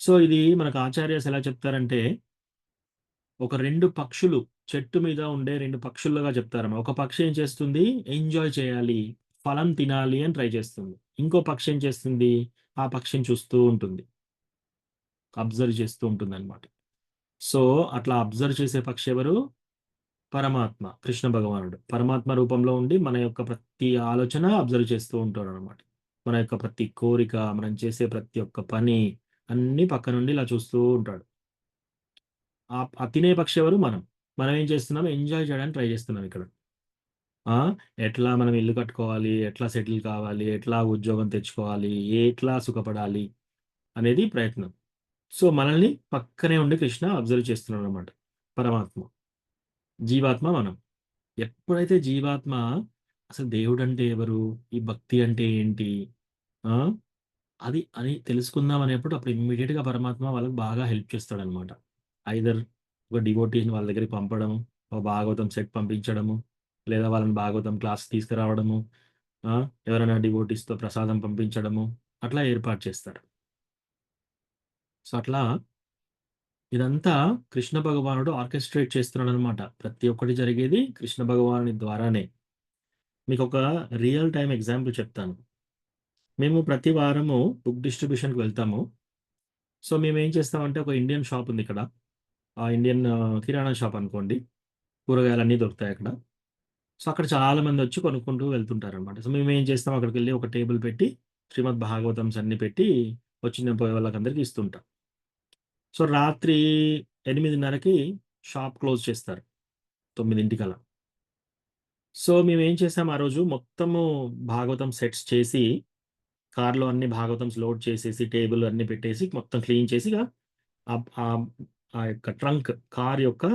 సో ఇది మనకు ఆచార్యస్ ఎలా చెప్తారంటే, ఒక 2 పక్షులు, చెట్టు మీద ఉండే 2 పక్షులుగా చెప్తారన్నమాట. ఒక పక్షి ఏం చేస్తుంది? ఎంజాయ్ చేయాలి, ఫలం తినాలి అని ట్రై చేస్తుంది. ఇంకో పక్షి ఏం చేస్తుంది? ఆ పక్షిని చూస్తూ ఉంటుంది, అబ్జర్వ్ చేస్తూ ఉంటుంది అనమాట. సో అట్లా అబ్జర్వ్ చేసే పక్షి ఎవరు? పరమాత్మ, కృష్ణ భగవానుడు. పరమాత్మ రూపంలో ఉండి మన యొక్క ప్రతి ఆలోచన అబ్జర్వ్ చేస్తూ ఉంటాడు అనమాట. మన యొక్క ప్రతి కోరిక, మనం చేసే ప్రతి ఒక్క పని అన్ని పక్క నుండి ఇలా చూస్తూ ఉంటాడు. ఆ తినే పక్షి ఎవరు? మనం ఏం చేస్తున్నాం? ఎంజాయ్ చేయడానికి ట్రై చేస్తున్నాం ఇక్కడ. ఎట్లా మనం ఇల్లు కట్టుకోవాలి, ఎట్లా సెటిల్ కావాలి, ఎట్లా ఉద్యోగం తెచ్చుకోవాలి, ఎట్లా సుఖపడాలి అనేది ప్రయత్నం. సో మనల్ని పక్కనే ఉండి కృష్ణ అబ్జర్వ్ చేస్తున్నాడు అనమాట, పరమాత్మ. జీవాత్మ మనం. ఎప్పుడైతే జీవాత్మ అసలు దేవుడు అంటే ఎవరు, ఈ భక్తి అంటే ఏంటి, అది అని తెలుసుకుందాం అనేప్పుడు అప్పుడు ఇమ్మీడియట్గా పరమాత్మ వాళ్ళకి బాగా హెల్ప్ చేస్తాడు అనమాట. ఐదర్ ఒక డివోటీని వాళ్ళ దగ్గరికి పంపడము, ఒక భాగవతం సెట్ పంపించడము, లేదా వాళ్ళని భాగవతం క్లాస్ తీసుకురావడము, ఎవరైనా డివోటీస్తో ప్రసాదం పంపించడము, అట్లా ఏర్పాటు చేస్తారు. సో అట్లా ఇదంతా కృష్ణ భగవానుడు ఆర్కెస్ట్రేట్ చేస్తున్నాడు అనమాట. ప్రతి ఒక్కటి జరిగేది కృష్ణ భగవానుడి ద్వారానే. మీకు ఒక రియల్ టైమ్ ఎగ్జాంపుల్ చెప్తాను. మేము ప్రతి వారము బుక్ డిస్ట్రిబ్యూషన్‌కి వెళ్తాము. సో, మేమేం చేస్తామంటే ఒక ఇండియన్ షాప్ ఉంది ఇక్కడ. ఆ ఇండియన్ కిరాణా షాప్ అనుకోండి. కూరగాయలన్నీ దొరుకుతాయి అక్కడ. సో, అక్కడ చాలామందొచ్చి కొనుక్కుంటూ వెళ్తుంటారనమాట. సో, మేమేం చేస్తాం అక్కడికెళ్ళి ఒక టేబుల్ పెట్టి శ్రీమద్ భాగవతమ్స్ అన్నీ పెట్టి వచ్చిన పోయే వాళ్ళకందరికి ఇస్తుంటాం. సో, రాత్రి 8:30కి షాప్ క్లోజ్ చేస్తారు. 9:00కల్లా. సో, మేమేం చేసాం ఆ రోజు మొత్తము భాగవతం సెట్స్ చేసి, కార్‌లో అన్ని భాగవతమ్స్ లోడ్ చేసేసి, టేబుల్ అన్నీ పెట్టేసి, మొత్తం క్లీన్ చేసి ఇగ ఆహ్, ఆహ్, ఆ యొక్క ట్రంక్ కార్ యొక్క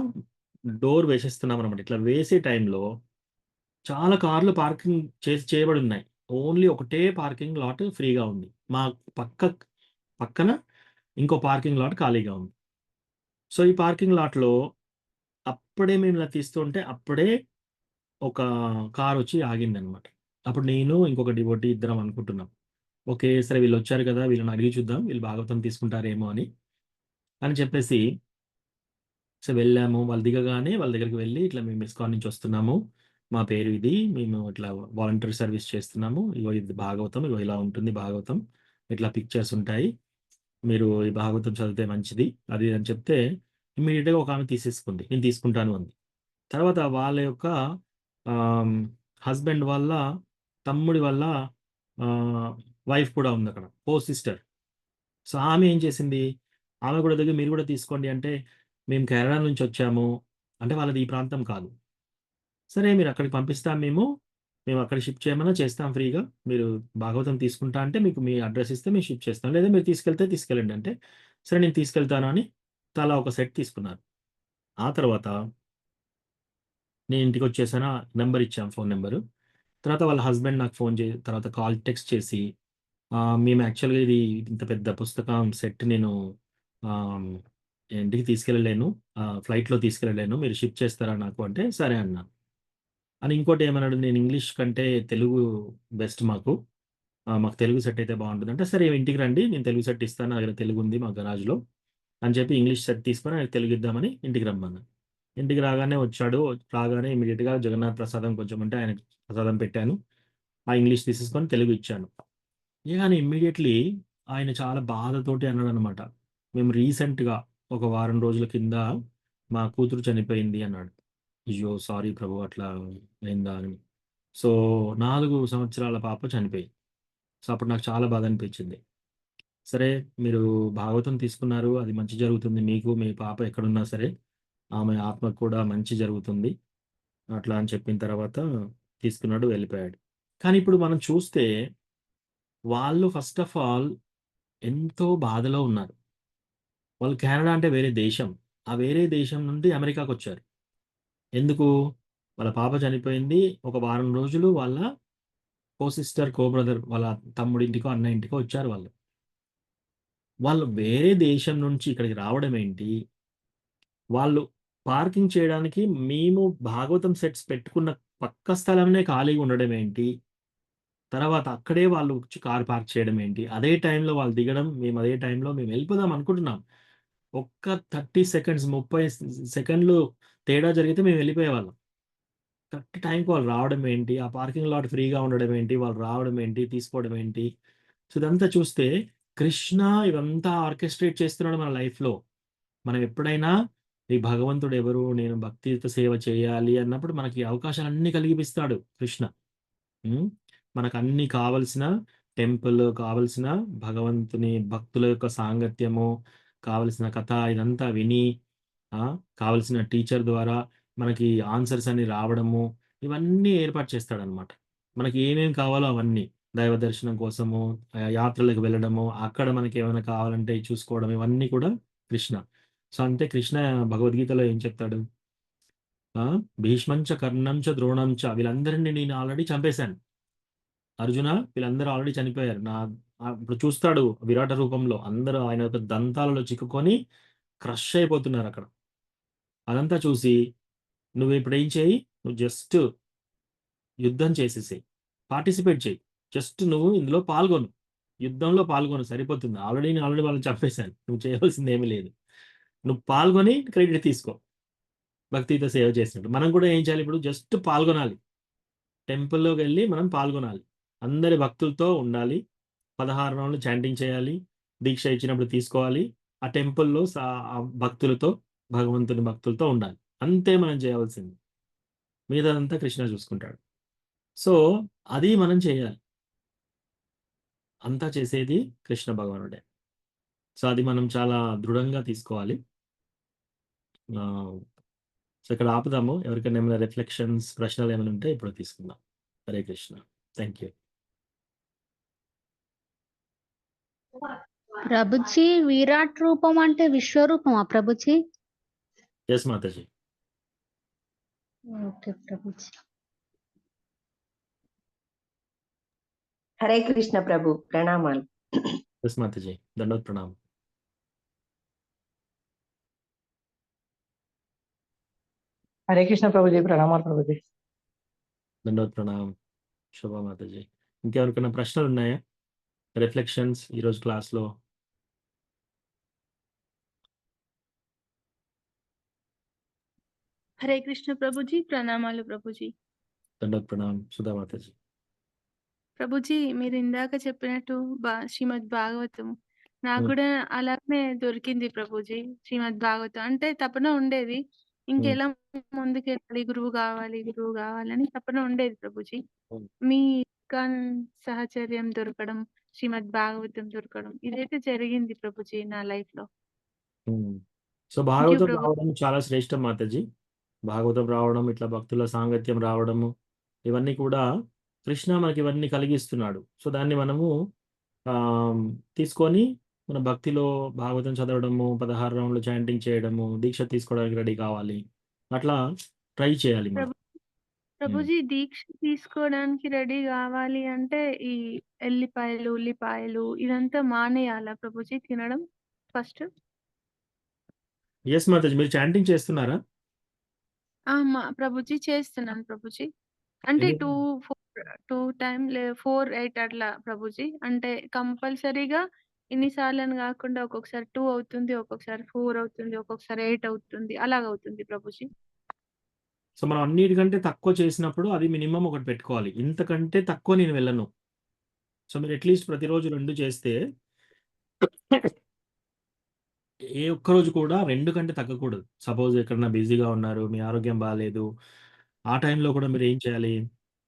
డోర్ వేసేస్తున్నామనమాట. ఇట్లా వేసే టైంలో చాలా కార్లు పార్కింగ్ చేయబడున్నాయి. ఓన్లీ ఒకటే పార్కింగ్ లాట్ ఫ్రీగా ఉంది. మా పక్కన ఇంకో పార్కింగ్ లాట్ ఖాళీగా ఉంది. సో, ఈ పార్కింగ్ లాట్‌లో అప్పుడే మేము ఇలా తీస్తుంటే అప్పుడే ఒక కారొచ్చి ఆగిందనమాట. అప్పుడు నేను ఇంకొక డివోటీ ఇద్దరం అనుకుంటున్నాం. ఓకే. సరే వీళ్ళొచ్చారు కదా! వీళ్ళని అడిగి చూద్దాం. వీళ్ళు భాగవతం తీసుకుంటారేమో అని చెప్పేసి సో, వెళ్ళాము. వాళ్ళు దిగగానే వాళ్ళ దగ్గరికి వెళ్లి, "ఇట్లా మేము ఇస్కాన్ నుంచి వస్తున్నాము. మా పేరు ఇది. మేము ఇట్లా వాలంటరీ సర్వీస్ చేస్తున్నాము. ఇగో ఇది భాగవతం. ఇగో ఇలా ఉంటుంది భాగవతం. ఇట్లా పిక్చర్స్ ఉంటాయి. మీరు ఈ భాగవతం చదివితే మంచిది." అది ఇది అని చెప్తే ఇమ్మీడియేట్‌గా ఒక ఆమె తీసేసుకుంది. నేను తీసుకుంటాను అంది. తర్వాత వాళ్ళ యొక్క ఆహ్, హస్బెండ్ వాళ్ళ తమ్ముడి వాళ్ళ ఆహ్, వైఫ్ కూడా ఉందక్కడ. సిస్టర్. సో, ఆమె ఏం చేసింది, ఆమె కూడా దగ్గర మీరు కూడా తీసుకోండి అంటే, మేము కేరళ నుంచి వచ్చాము. అంటే వాళ్ళది ఈ ప్రాంతం కాదు. సరే మీరు అక్కడికి పంపిస్తాం మేము. మేము అక్కడ షిప్ చేయమన్నా చేస్తాం ఫ్రీగా. మీరు భాగవతం తీసుకుంటా అంటే మీకు మీ అడ్రెస్ ఇస్తే మేము షిప్ చేస్తాం. లేదా మీరు తీసుకెళ్తే తీసుకెళ్ళండి అంటే, సరే నేను తీసుకెళ్తాను అని తలా ఒక సెట్ తీసుకున్నారు. ఆ తర్వాత నేను ఇంటికొచ్చేసాను. నంబర్ ఇచ్చాం ఫోను నంబరు. తర్వాత వాళ్ళ హస్బెండ్ నాకు ఫోను తర్వాత టెక్స్ట్ చేసి మేము యాక్చువల్‌గా ఇది ఇంత పెద్ద పుస్తకం సెట్ నేను ఆహ్, ఇంటికి తీసుకెళ్ళలేను. ఫ్లైట్‌లో తీసుకెళ్ళలేను. మీరు షిప్ చేస్తారా నాకు అంటే, సరే అన్నాను. అని ఇంకోటి ఏమన్నాడు, నేను ఇంగ్లీష్ కంటే తెలుగు బెస్ట్ మాకు. మాకు తెలుగు సెట్ అయితే బావుంటదంటే, సరే ఇంటికి రండి. నేను తెలుగు సెట్ ఇస్తాను. నా దగ్గర తెలుగుంది మా గరాజ్‌లో అని చెప్పి ఇంగ్లీష్ సెట్ తీసుకొని ఆయనకి తెలుగు ఇద్దామని ఇంటికి రమ్మన్నా. ఇంటికి రాగానే వచ్చాడు. రాగానే ఇమ్మీడియేట్‌గా జగన్నాథ్ ప్రసాదం కొంచెం ఉంటే ఆయనకి ప్రసాదం పెట్టాను. ఆ ఇంగ్లీష్ తీసేసుకొని తెలుగు ఇచ్చాను. ఇగాని ఇమ్మీడియేట్‌లీ ఆయన చాలా బాధతోటి అన్నాడనమాట. మేము రీసెంట్‌గా ఒక వారం రోజుల కింద మా కూతురు చనిపోయింది అన్నాడు. అయ్యో! సారీ ప్రభు అట్లా అయిందా అని. సో, 4 సంవత్సరాల పాప చనిపోయింది. సో, అప్పుడు నాకు చాలా బాధ అనిపించింది. సరే మీరు భాగవతం తీసుకున్నారు. అది మంచి జరుగుతుంది మీకు, మీ పాప ఎక్కడున్నా సరే. ఆమె ఆత్మకు కూడా మంచి జరుగుతుంది. అట్లా అని చెప్పిన తర్వాత తీసుకున్నాడు, వెళ్ళిపోయాడు. కానీ ఇప్పుడు మనం చూస్తే వాళ్ళు ఫస్ట్ ఆఫ్ ఆల్ ఎంతో బాధలో ఉన్నారు. వాళ్ళు కెనడా అంటే వేరే దేశం. ఆ వేరే దేశం నుండి అమెరికాకొచ్చారు. ఎందుకు? వాళ్ళ పాప చనిపోయింది. ఒక వారం రోజులు వాళ్ళ సిస్టర్, బ్రదర్ వాళ్ళ తమ్ముడింటికో, అన్న ఇంటికో వచ్చారు వాళ్ళు. వాళ్ళు వేరే దేశం నుంచి ఇక్కడికి రావడం ఏంటి? వాళ్ళు పార్కింగ్ చేయడానికి మేము భాగవతం సెట్స్ పెట్టుకున్న పక్క స్థలంనే ఖాళీగా ఉండడం ఏంటి? తర్వాత అక్కడే వాళ్ళు వచ్చి కార్ పార్క్ చేయడం ఏంటి? అదే టైంలో వాళ్ళు దిగడం, మేము అదే టైంలో మేము వెళ్ళిపోదాం అనుకుంటున్నాం. ఒక్క 30 సెకండ్స్ 30 సెకండ్లు తేడా జరిగితే మేము వెళ్ళిపోయేవాళ్ళం. కరెక్ట్ టైంకి వాళ్ళు రావడం ఏంటి? ఆ పార్కింగ్ లాట్ ఫ్రీగా ఉండడం ఏంటి? వాళ్ళు రావడం ఏంటి? తీసుకోవడం ఏంటి? సో, ఇదంతా చూస్తే కృష్ణ ఇవంతా ఆర్కెస్ట్రేట్ చేస్తున్నాడు మన లైఫ్‌లో. మనం ఎప్పుడైనా ఈ భగవంతుడు ఎవరు? నేను భక్తియుత సేవ చేయాలి అన్నప్పుడు మనకి అవకాశాలన్నీ కలిగిపిస్తాడు కృష్ణ. హ్మ్. మనకన్నీ కావాల్సిన టెంపుల్, కావాల్సిన భగవంతుని భక్తుల యొక్క సాంగత్యము, కావాల్సిన కథ ఇదంతా విని కావాల్సిన టీచర్ ద్వారా మనకి ఆన్సర్స్ అన్ని రావడము, ఇవన్నీ ఏర్పాటు చేస్తాడనమాట. మనకి ఏమేమి కావాలో అవన్నీ. దైవ దర్శనం కోసము, యాత్రలకు వెళ్ళడము, అక్కడ మనకేమైనా కావాలంటే చూసుకోవడం ఇవన్నీ కూడా కృష్ణ. సో, అంటే కృష్ణ భగవద్గీతలో ఏం చెప్తాడు? భీష్మం చ, కర్ణం చ, ద్రోణం చ వీళ్ళందరిని నేను ఆల్రెడీ చంపేశాను. అర్జున వీళ్ళందరూ ఆల్రెడీ చనిపోయారు. ఇప్పుడు చూస్తాడు విరాట రూపంలో అందరూ ఆయన యొక్క దంతాలలో చిక్కుకొని క్రష్ అయిపోతున్నారక్కడ. అదంతా చూసి నువ్విప్పుడేం చేయి, నువ్వు జస్ట్ యుద్ధం చేసేసేయి. పార్టిసిపేట్ చెయ్యి. జస్ట్ నువ్వు ఇందులో పాల్గొను. యుద్ధంలో పాల్గొను సరిపోతుంది. ఆల్రెడీ వాళ్ళని చంపేశాను. నువ్వు చేయవలసిందేమీ లేదు. నువ్వు పాల్గొని క్రెడిట్ తీసుకో. భక్తితో సేవ చేసినట్టు. మనం కూడా ఏం చేయాలి ఇప్పుడు జస్ట్ పాల్గొనాలి. టెంపుల్లోకి వెళ్ళి మనం పాల్గొనాలి. అందరి భక్తులతో ఉండాలి. 16 రౌండ్లు చాంటింగ్ చేయాలి. దీక్ష ఇచ్చినప్పుడు తీసుకోవాలి. ఆ టెంపుల్‌లో ఆ భక్తులతో, భగవంతుని భక్తులతో ఉండాలి. అంతే మనం చేయవలసింది. మిగతాదంతా కృష్ణ చూసుకుంటాడు. సో, అది మనం చేయాలి. అంతా చేసేది కృష్ణ భగవానుడే. సో, అది మనం చాలా దృఢంగా తీసుకోవాలి. సో, ఇక్కడ ఆపుదాము. ఎవరికైనా ఏమైనా రిఫ్లెక్షన్స్, ప్రశ్నలు ఏమైనా ఉంటే ఇప్పుడు తీసుకుందాం. హరే కృష్ణ. Thank you. ప్రభుజీ విరాట్ రూపం అంటే విశ్వరూపమా ప్రభుజీ? యెస్ మాతాజీ. ఓకే ప్రభుజీ. హరే కృష్ణ ప్రభు, ప్రణామాలు. యెస్ మాతాజీ. దండోత్ ప్రణామ్. హరే కృష్ణ ప్రభుజీ, ప్రణామాలు ప్రభుజీ. దండోత్ ప్రణామ్. శుభ మాతాజీ. ఇంకెవరికైనా ప్రశ్నలు ఉన్నాయా? రిఫ్లెక్షన్స్ ఈరోజు క్లాస్‌లో? హరే కృష్ణ ప్రభుజీ, ప్రణామాలు ప్రభుజీ. దండోత్ ప్రణామ్. సుధా మాతాజీ. ప్రభుజీ మీరు ఇందాక చెప్పినట్టు శ్రీమద్ భాగవతం నాకు హ్మ్. కూడా అలానే దొరికింది ప్రభుజీ. శ్రీమద్ భాగవతం అంటే తపన ఉండేది. ఇంకెలా ముందుకెళ్ళాలి, గురువు కావాలని తపన ఉండేది ప్రభుజీ. హ్మ్. మీ సహచర్యం దొరకడం, శ్రీమద్ భాగవతం దొరకడం ఇదైతే జరిగింది ప్రభుజీ నా లైఫ్ లో. హ్మ్. సో, థ్యాంక్ యూ భాగవతం ప్రభు. రావడం చాలా శ్రేష్టం మాతాజీ. భాగవతం రావడం, ఇట్లా భక్తుల సాంగత్యం రావడము, ఇవన్నీ కూడా కృష్ణ మనకి ఇవన్నీ కలిగిస్తున్నాడు. సో, దాన్ని మనము తీసుకొని మన భక్తిలో భాగవతం చదవడము, 16 రౌండ్లు చాంటింగ్ చేయడము, దీక్ష తీసుకోవడానికి రెడీ కావాలి. అట్లా ట్రై చేయాలి మనం. ప్రభుజీ దీక్ష తీసుకోవడానికి రెడీ కావాలి అంటే ఈ ఎల్లిపాయలు, ఉల్లిపాయలు ఇదంతా మానేయాలా ప్రభుజీ తినడం ఫస్ట్? యెస్ మాతాజీ. మీరు చాంటింగ్ చేస్తున్నారా? ప్రభుజీ చేస్తున్నాను ప్రభుజీ. అంటే ఎన్ని 2 టైమ్ 4, 8 అట్లా ప్రభుజీ. అంటే కంపల్సరీగా ఇన్ని సార్లని కాకుండా ఒక్కొక్కసారి 2 అవుతుంది, ఒక్కొక్కసారి 4 అవుతుంది, ఒక్కొక్కసారి 8 అవుతుంది. అలాగవుతుంది ప్రభుజీ. సో, మనం అన్నిటికంటే తక్కువ చేసినప్పుడు అది మినిమమ్ ఒకటి పెట్టుకోవాలి. ఇంతకంటే తక్కువ నేను వెళ్ళను. సో, మీరు అట్‌లీస్ట్ ప్రతిరోజు 2 చేస్తే ఏ ఒక్కరోజు కూడా 2 కంటే తగ్గకూడదు. సపోజ్ ఎక్కడన్నా బిజీగా ఉన్నారు, మీ ఆరోగ్యం బాలేదు. ఆ టైంలో కూడా మీరు ఏం చేయాలి?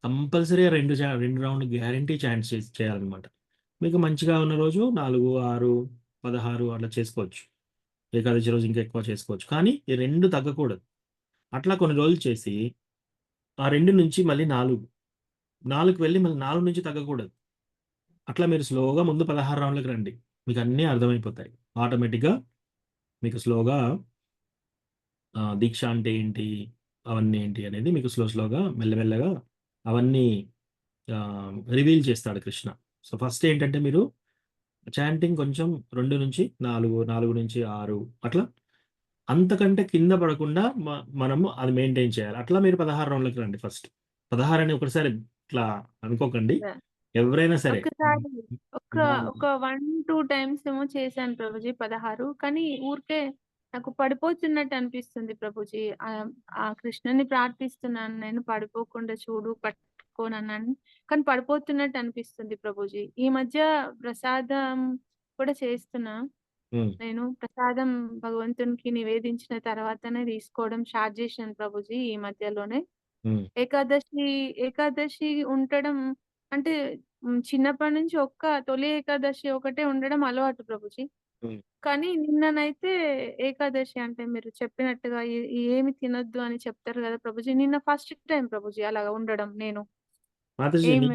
కంపల్సరీగా 2 రౌండ్లు గ్యారంటీ చాంట్స్ చేయాలన్నమాట. మీకు మంచిగా ఉన్న రోజు 4, 6, 16 అట్లా చేసుకోవచ్చు. ఏకాదశి రోజు ఇంకా ఎక్కువ చేసుకోవచ్చు. కానీ ఈ 2 తగ్గకూడదు. అట్లా కొన్ని రోజులు చేసి ఆ 2 నుంచి మళ్ళీ 4కి వెళ్ళి మళ్ళీ 4 నుంచి తగ్గకూడదు. అట్లా మీరు స్లోగా ముందు 16 రౌండ్‌లకి రండి. మీకు అన్నీ అర్థమైపోతాయి. ఆటోమేటిక్‌గా మీకు స్లోగా దీక్ష అంటే ఏంటి? అవన్నీ ఏంటి అనేది మీకు స్లోగా మెల్లమెల్లగా అవన్నీ రివీల్ చేస్తాడు కృష్ణ. సో, ఫస్ట్ ఏంటంటే మీరు చాంటింగ్ కొంచెం 2-4, 4-6 అట్లా అంతకంటే కింద పడకుండా మనము అది మెయింటైన్ చేయాలి. అట్లా మీరు 16 రౌండ్‌లకి రండి ఫస్ట్. 16 అని ఒకసారి ఇట్లా అనుకోకండి. ఎవరైనా సరే. ఒక్కసారి ఒక నా- ఒక 1, 2 టైమ్స్ ఏమో చేశాను ప్రభుజీ 16. కానీ ఊరికే నాకు పడిపోతున్నట్టు అనిపిస్తుంది ప్రభుజీ. ఆ కృష్ణుని ప్రార్థిస్తున్నాను నేను పడిపోకుండా చూడు, పట్టుకోనన్నాను. కానీ పడిపోతున్నట్టు అనిపిస్తుంది ప్రభుజీ. ఈ మధ్య ప్రసాదం కూడా చేస్తున్నా. హ్మ్. నేను ప్రసాదం భగవంతునికి నివేదించిన తర్వాతనే తీసుకోవడం స్టార్ట్ చేశాను ప్రభుజీ ఈ మధ్యలోనే. హ్మ్. ఏకాదశి ఉండడం అంటే చిన్నప్పటి నుంచి తొలి ఏకాదశి ఒకటే ఉండడం అలవాటు ప్రభుజీ. హ్మ్. కానీ నిన్ననైతే ఏకాదశి అంటే మీరు చెప్పినట్టుగా ఏమి తినొద్దు అని చెప్తారు కదా ప్రభుజీ. నిన్న ఫస్ట్ టైం ప్రభుజీ అలాగా ఉండడం నేను. మాతాజీ ఏమి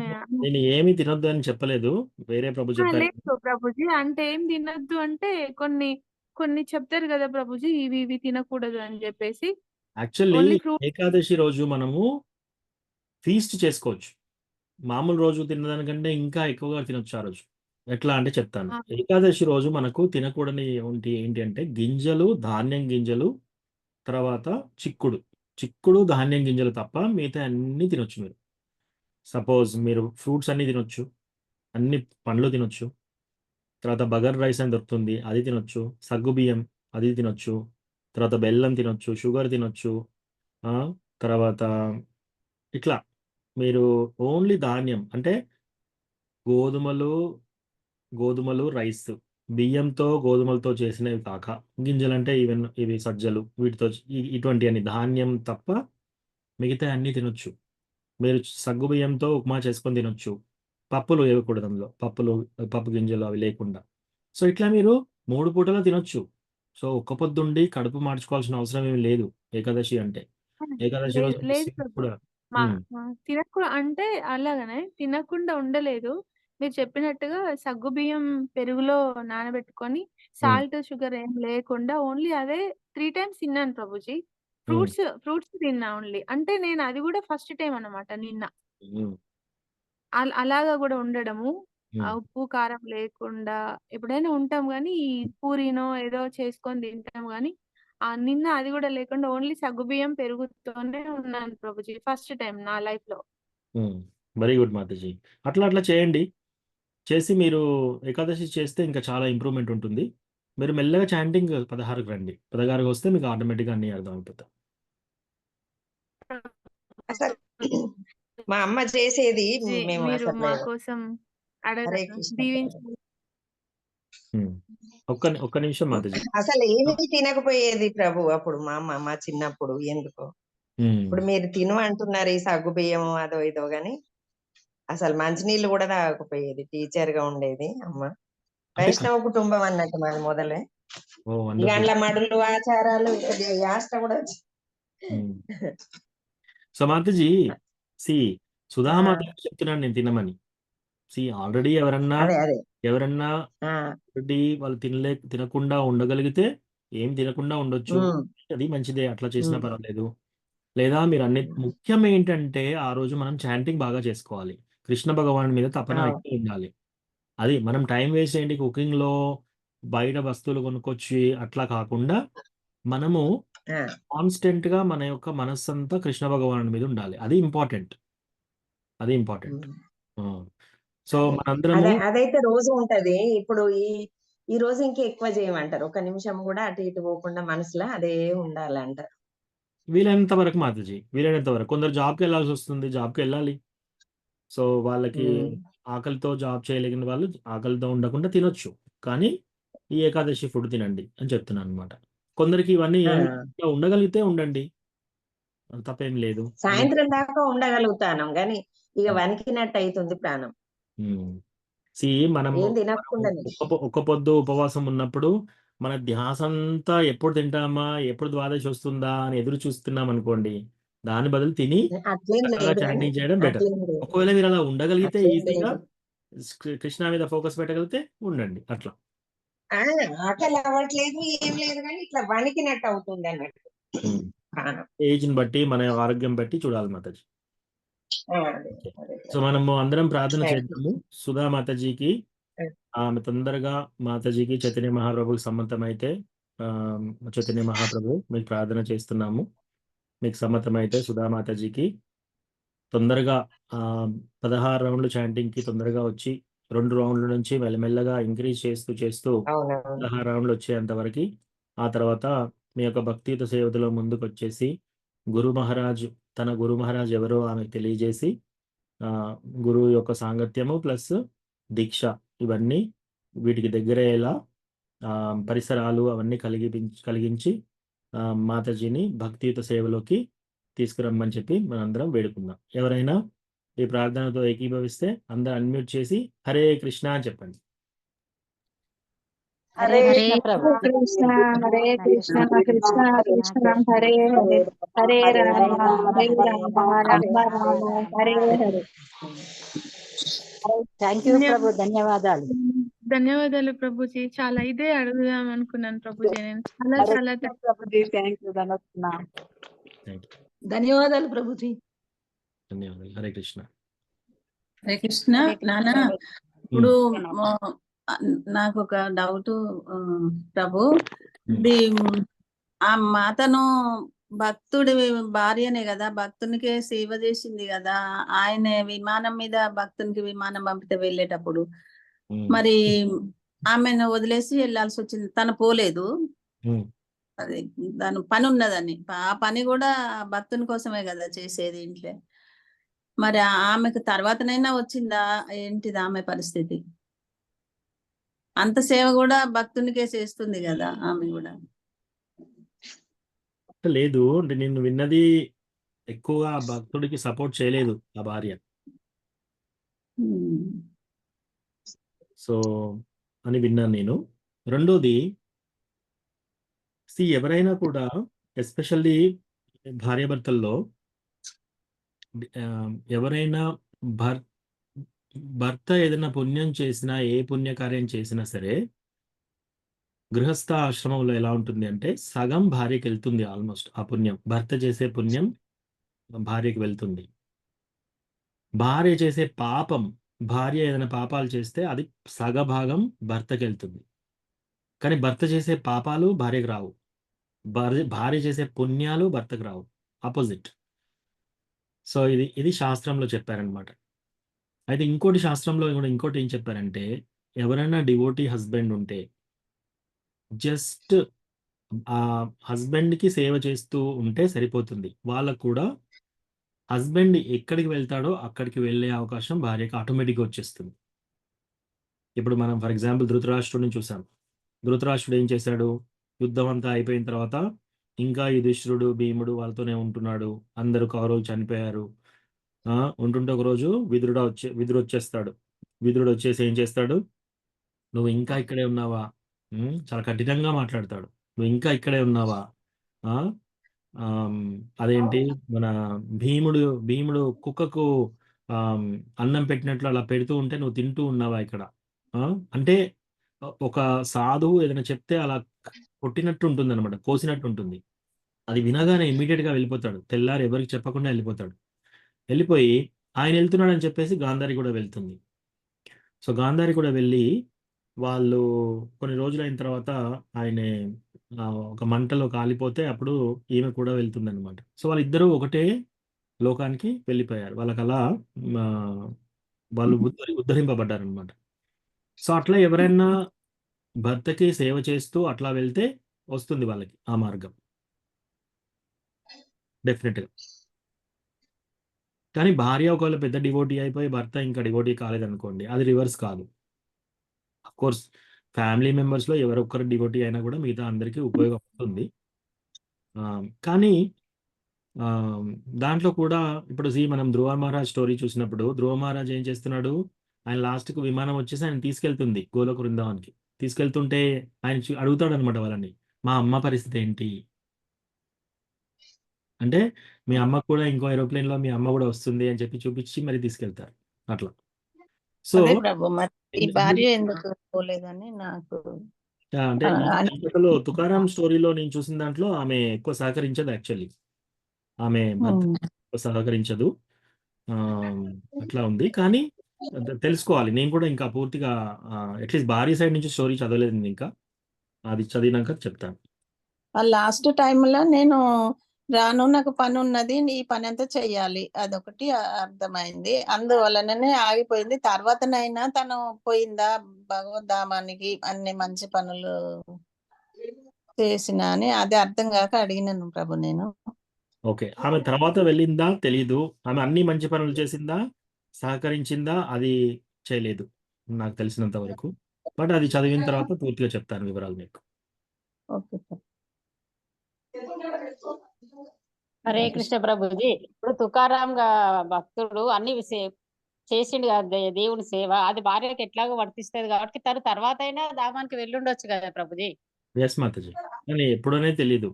నేను ఏమి తినొద్దు అని చెప్పలేదు. వేరే ప్రభు చెప్పారు. లేదు ప్రభుజీ. అంటే ఏం తినొద్దు అంటే కొన్ని చెప్తారు కదా ప్రభుజీ ఇవి తినకూడదు అని చెప్పేసి. Actually only fruit. ఏకాదశి రోజు మనము ఫీస్ట్ చేసుకోవచ్చు. మామూలు రోజు తిన్నదానికంటే ఇంకా ఎక్కువగా తినొచ్చు ఆ రోజు. ఎట్లా అంటే చెప్తాను. ఏకాదశి రోజు మనకు తినకూడని ఏంటి అంటే గింజలు, ధాన్యం గింజలు, తర్వాత చిక్కుడు, ధాన్యం గింజలు తప్ప మిగతా అన్నీ తినొచ్చు మీరు. సపోజ్ మీరు ఫ్రూట్స్ అన్నీ తినొచ్చు. అన్ని పండ్లు తినొచ్చు. తర్వాత బగర్ రైస్ అని దొరుకుతుంది. అది తినొచ్చు. సగ్గుబియ్యం అది తినొచ్చు. తర్వాత బెల్లం తినొచ్చు. షుగర్ తినొచ్చు. తర్వాత ఇట్లా మీరు ఓన్లీ ధాన్యం అంటే గోధుమలు రైస్ బియ్యంతో గోధుమలతో చేసినవి కాక గింజలంటే ఈవెన్ ఇవి సజ్జలు వీటితో ఇటువంటి అని ధాన్యం తప్ప మిగతా అన్ని తినొచ్చు. మీరు సగ్గు బియ్యంతో ఉప్మా చేసుకొని తినొచ్చు. పప్పులు వేయకూడదు అందులో. పప్పు గింజలు అవి లేకుండా. సో ఇట్లా మీరు 3 పూటలు తినొచ్చు. సో ఒక్క పొద్దుండి కడుపు మార్చుకోవాల్సిన అవసరం ఏమి లేదు ఏకాదశి అంటే. ఏకాదశి లేదు రోజు లేదు స్వీట్ ప్రభు. కూడా అంటే అలాగనే తినకుండా ఉండలేదు. మీరు చెప్పినట్టుగా సగ్గు బియ్యం పెరుగులో నానబెట్టుకొని సాల్ట్, షుగర్ ఏం లేకుండా ఓన్లీ అదే 3 టైమ్స్ తిన్నాను ప్రభుజీ. ఫ్రూట్స్ తిన్నా ఓన్లీ. అంటే నేను అది కూడా ఫస్ట్ టైం అన్నమాట నిన్న. అలాగా కూడా ఉండడము. ఉప్పు, కారం లేకుండా ఎప్పుడైనా ఉంటాం గానీ, ఈ పూరీనో ఏదో చేసుకొని తింటాం గానీ, నిన్న అది కూడా లేకుండా ఓన్లీ సగ్గుబియ్యం, పెరుగుతోనే ఉన్నాను ప్రభుజీ. ఫస్ట్ టైం నా లైఫ్‌లో. Very good Mataji. అట్లా చేయండి. చేసి మీరు ఏకాదశి చేస్తే ఇంకా చాలా ఇంప్రూవ్‌మెంట్ ఉంటుంది. మీరు మెల్లగా చాంటింగ్ 16కి రండి. 16కి వస్తే మీకు ఆటోమేటిక్‌గా అన్నీ అర్థమైపోతాయి. అసలు మా అమ్మ చేసేది మేము మీరు అసలు మా కోసం హరే కృష్ణ దీవించి ఒక్క నిమిషం మాతాజీ. అసలు ఏమీ తినకపోయేది ప్రభు అప్పుడు మా అమ్మ మా చిన్నప్పుడు. ఎందుకో ఇప్పుడు మీరు తిను అంటున్నారు ఈ సగ్గు బియ్యం అదో ఇదో గాని అసలు మంచినీళ్ళు కూడా తాగకపోయేది. టీచర్ గా ఉండేది అమ్మ. వైష్ణవ కుటుంబం అన్నట్టు మాది మొదలే. ఇక అందులో మడులు ఆచారాలు యాస్ట కూడా సో మాతాజీ సుధామాత చెప్తున్నాను నేను తినమని. ఆల్రెడీ ఎవరన్నా ఆల్రెడీ వాళ్ళు తినకుండా ఉండగలిగితే ఏం తినకుండా ఉండొచ్చు. అది మంచిదే, అట్లా చేసినా పర్వాలేదు. లేదా మీరు ముఖ్యం ఏంటంటే ఆ రోజు మనం చాంటింగ్ బాగా చేసుకోవాలి. కృష్ణ భగవాన్ మీద తపన ఎక్కువ ఉండాలి. అది మనం టైం వేస్ట్ చేయండి కుకింగ్ లో, బయట వస్తువులు కొనుక్కొచ్చి అట్లా కాకుండా మనము కాన్స్టెంట్ గా మన యొక్క మనస్సంతా కృష్ణ భగవాన్ మీద ఉండాలి. అది ఇంపార్టెంట్. సో మనందరము అదైతే రోజు ఉంటది. ఇప్పుడు ఈ రోజు ఇంకా ఎక్కువ చేయమంటారు. ఒక నిమిషం కూడా అటు ఇటు పోకుండా మనసులో అదే ఉండాలంటారు. వీలైనంత వరకు మాతాజీ, వీలైనంత వరకు. కొందరు జాబ్కి వెళ్ళాల్సి వస్తుంది, జాబ్కి వెళ్ళాలి. సో వాళ్ళకి ఆకలితో జాబ్ చేయలేని వాళ్ళు ఆకలితో ఉండకుండా తినొచ్చు. కానీ ఈ ఏకాదశి ఫుడ్ తినండి అని చెప్తున్నాను అనమాట. కొందరికి ఇవన్నీ ఉండగలిగితే ఉండండి, తప్పేం లేదు. సాయంత్రం దాకా ఉండగలుగుతాను కానీ ఇక వణికినట్టు అవుతుంది ప్రాణం. మనం ఒక్క పొద్దు ఉపవాసం ఉన్నప్పుడు మన ధ్యాస అంతా ఎప్పుడు తింటామా, ఎప్పుడు ద్వాదశి వస్తుందా అని ఎదురు చూస్తున్నాం అనుకోండి. దాని బదులు తిని చాంటింగ్ చేయడం బెటర్. ఒకవేళ మీరు అలా ఉండగలిగితే ఈజీగా కృష్ణ మీద ఫోకస్ పెట్టగలిగితే ఉండండి. అట్లా ఆకలి అవ్వట్లేదు ఏం లేదు కానీ ఇట్లా వణికినట్టు అవుతుంది అన్నట్టు. ఏజ్ ని బట్టి మన ఆరోగ్యం బట్టి చూడాలి మాతాజీ. సో మనము అందరం ప్రార్థన చేద్దాము. సుధా మాతాజీకి ఆమె తొందరగా మాతాజీకి చైతన్య మహాప్రభుకి సమ్మతమైతే చైతన్య మహాప్రభు మీకు ప్రార్థన చేస్తున్నాము. మీకు సమ్మతమైతే సుధా మాతాజీకి తొందరగా 16 రౌండ్లు చాంటింగ్కి తొందరగా వచ్చి 2 రౌండ్ల నుంచి మెల్లమెల్లగా ఇంక్రీజ్ చేస్తూ 16 రౌండ్లు వచ్చేంత వరకు, ఆ తర్వాత మీ యొక్క భక్తియుత సేవలో ముందుకు వచ్చేసి తన గురు మహారాజ్ ఎవరో ఆమెకు తెలియజేసి గురువు యొక్క సాంగత్యము ప్లస్ దీక్ష ఇవన్నీ వీటికి దగ్గరయ్యేలా పరిసరాలు అవన్నీ కలిగించి మాతాజీని భక్తియుత సేవలోకి తీసుకురమ్మని చెప్పి మనందరం వేడుకుందాం. ఎవరైనా ఈ ప్రార్థనతో ఏకీభవిస్తే అందరూ అన్మ్యూట్ చేసి హరే కృష్ణ అని చెప్పండి. హరే కృష్ణ హరే కృష్ణ కృష్ణ కృష్ణ హరే హరే హరే రామ హరే రామ రామ రామ హరే హరే. ధన్యవాదాలు ప్రభుజీ. చాలా ఇదే అడుగుదాం అనుకున్నాను ప్రభుజీ. నేను చాలా ధన్యవాదాలు ప్రభుజీ. ధన్యవాదాలు. హరే కృష్ణ. హరే కృష్ణ. నాన్న ఇప్పుడు నాకు ఒక డౌట్ ప్రభు. ఆ మాతను భక్తుడి భార్యనే కదా, భక్తునికే సేవ చేసింది కదా. ఆయన విమానం మీద భక్తునికి విమానం పంపితే వెళ్ళేటప్పుడు మరి ఆమెను వదిలేసి వెళ్ళాల్సి వచ్చింది. తను పోలేదు, అది దాని పని ఉన్నదని. ఆ పని కూడా భక్తుని కోసమే కదా చేసేది ఇంట్లో. మరి ఆమెకు తర్వాతనైనా వచ్చిందా ఏంటిది ఆమె పరిస్థితి? అంత సేవ కూడా భక్తునికే చేస్తుంది కదా ఆమె కూడా. లేదు అంటే నేను విన్నది ఎక్కువగా ఆ భక్తుడికి సపోర్ట్ చేయలేదు ఆ భార్య. సో అని విన్నాను నేను. రెండోది ఎవరైనా కూడా ఎస్పెషల్లీ భార్యాభర్తల్లో ఎవరైనా భర్త ఏదైనా పుణ్యం చేసినా, ఏ పుణ్యకార్యం చేసినా సరే, గృహస్థ ఆశ్రమంలో ఎలా ఉంటుంది అంటే సగం భార్యకి వెళ్తుంది. ఆల్మోస్ట్ ఆ పుణ్యం, భర్త చేసే పుణ్యం భార్యకి వెళ్తుంది. భార్య చేసే పాపం, భార్య ఏదైనా పాపాలు చేస్తే అది సగభాగం భర్తకి వెళ్తుంది. కానీ భర్త చేసే పాపాలు భార్యకు రావు, భార్య చేసే పుణ్యాలు భర్తకు రావు, ఆపోజిట్. సో ఇది శాస్త్రంలో చెప్పారనమాట. అయితే ఇంకోటి శాస్త్రంలో కూడా ఇంకోటి ఏం చెప్పారంటే, ఎవరైనా డివోటీ హస్బెండ్ ఉంటే జస్ట్ ఆ హస్బెండ్కి సేవ చేస్తూ ఉంటే సరిపోతుంది. వాళ్ళకు కూడా హస్బెండ్ ఎక్కడికి వెళ్తాడో అక్కడికి వెళ్ళే అవకాశం భార్యకి ఆటోమేటిక్గా వచ్చేస్తుంది. ఇప్పుడు మనం ఫర్ ఎగ్జాంపుల్ ధృతరాష్ట్రుడిని చూసాం. ధృతరాష్ట్రుడు ఏం చేశాడు? యుద్ధం అంతా అయిపోయిన తర్వాత ఇంకా యుధిష్ఠిరుడు, భీముడు వాళ్ళతోనే ఉంటున్నాడు. అందరూ కౌరవులు చనిపోయారు. ఉంటుంటే ఒకరోజు విదురుడు వచ్చేస్తాడు. విదురుడు వచ్చేసి ఏం చేస్తాడు? నువ్వు ఇంకా ఇక్కడే ఉన్నావా? చాలా కఠినంగా మాట్లాడతాడు. నువ్వు ఇంకా ఇక్కడే ఉన్నావా? అదేంటి, మన భీముడు కుక్కకు అన్నం పెట్టినట్లు అలా పెడుతూ ఉంటే నువ్వు తింటూ ఉన్నావా ఇక్కడ? అంటే ఒక సాధువు ఏదైనా చెప్తే అలా కొట్టినట్టు ఉంటుంది అనమాట, కోసినట్టు ఉంటుంది. అది వినగానే ఇమ్మీడియట్గా వెళ్ళిపోతాడు. తెల్లారి ఎవరికి చెప్పకుండా వెళ్ళిపోతాడు. వెళ్ళిపోయి ఆయన వెళ్తున్నాడని చెప్పేసి గాంధారి కూడా వెళ్తుంది. సో గాంధారి కూడా వెళ్ళి వాళ్ళు కొన్ని రోజులైన తర్వాత ఆయన ఒక మంటలో కాలిపోతే అప్పుడు ఈమె కూడా వెళ్తుంది అనమాట. సో వాళ్ళిద్దరూ ఒకటే లోకానికి వెళ్ళిపోయారు. వాళ్ళకి అలా వాళ్ళు ఉద్ధరింపబడ్డారు అనమాట. సో అట్లా ఎవరైనా భర్తకి సేవ చేస్తూ అట్లా వెళ్తే వస్తుంది వాళ్ళకి ఆ మార్గం డెఫినెట్గా. కానీ భార్య ఒకవేళ పెద్ద డివోటీ అయిపోయి భర్త ఇంకా డివోటీ కాలేదనుకోండి, అది రివర్స్ కాదు. కోర్స్ ఫ్యామిలీ మెంబర్స్లో ఎవరొక్కరు డివోటీ అయినా కూడా మిగతా అందరికీ ఉపయోగపడుతుంది. కానీ దాంట్లో కూడా ఇప్పుడు మనం ధ్రువ మహారాజ్ స్టోరీ చూసినప్పుడు ధ్రువ మహారాజ్ ఏం చేస్తున్నాడు? ఆయన లాస్ట్కు విమానం వచ్చేసి ఆయన తీసుకెళ్తుంది గోలోక బృందావనికి. తీసుకెళ్తుంటే ఆయన అడుగుతాడు అనమాట వాళ్ళని, మా అమ్మ పరిస్థితి ఏంటి అంటే, మీ అమ్మ కూడా ఇంకో ఏరోప్లేన్లో మీ అమ్మ కూడా వస్తుంది అని చెప్పి చూపించి మరి తీసుకెళ్తారు అట్లా. సో ఈ భార్య ఎందుకు పోలేదని నాకు అంటే తుకారాం స్టోరీలో నేను చూసిన దాంట్లో ఆమె ఎక్కువ సహకరించదు. యాక్చువల్లీ ఆమె ఎక్కువ సహకరించదు. అట్లా ఉంది. కానీ తెలుసుకోవాలి. నేను కూడా ఇంకా పూర్తిగా అట్లీస్ట్ భార్య సైడ్ నుంచి స్టోరీ చదవలేదు. ఇంకా అది చదివినాక చెప్తాను. లాస్ట్ టైంలో నేను రాను, నాకు పని ఉన్నది, ఈ పని అంతా చెయ్యాలి, అదొకటి అర్థమైంది. అందువలననే ఆగిపోయింది. తర్వాతనైనా తను పోయిందా భగవద్ధామానికి, అన్ని మంచి పనులు చేసిన అని అది అర్థం కాక అడిగినాను ప్రభు నేను. ఓకే, ఆమె తర్వాత వెళ్ళిందా తెలీదు. ఆమె అన్ని మంచి పనులు చేసిందా, సహకరించిందా, అది చేయలేదు నాకు తెలిసినంత వరకు. బట్ అది చదివిన తర్వాత పూర్తిగా చెప్తాను వివరాలు మీకు. Okay sir. హరే కృష్ణ ప్రభుజీ. ఇప్పుడు తుకారాం భక్తుడు అన్ని చేసిండు కదా దేవుని సేవ, అది భార్యకి ఎట్లాగో వర్తిస్తుంది కాబట్టి తను తర్వాత అయినా ధామానికి వెళ్ళుండొచ్చు కదా ప్రభుజీ. ఎస్ మాతాజీ, కానీ ఎప్పుడనే తెలీదు.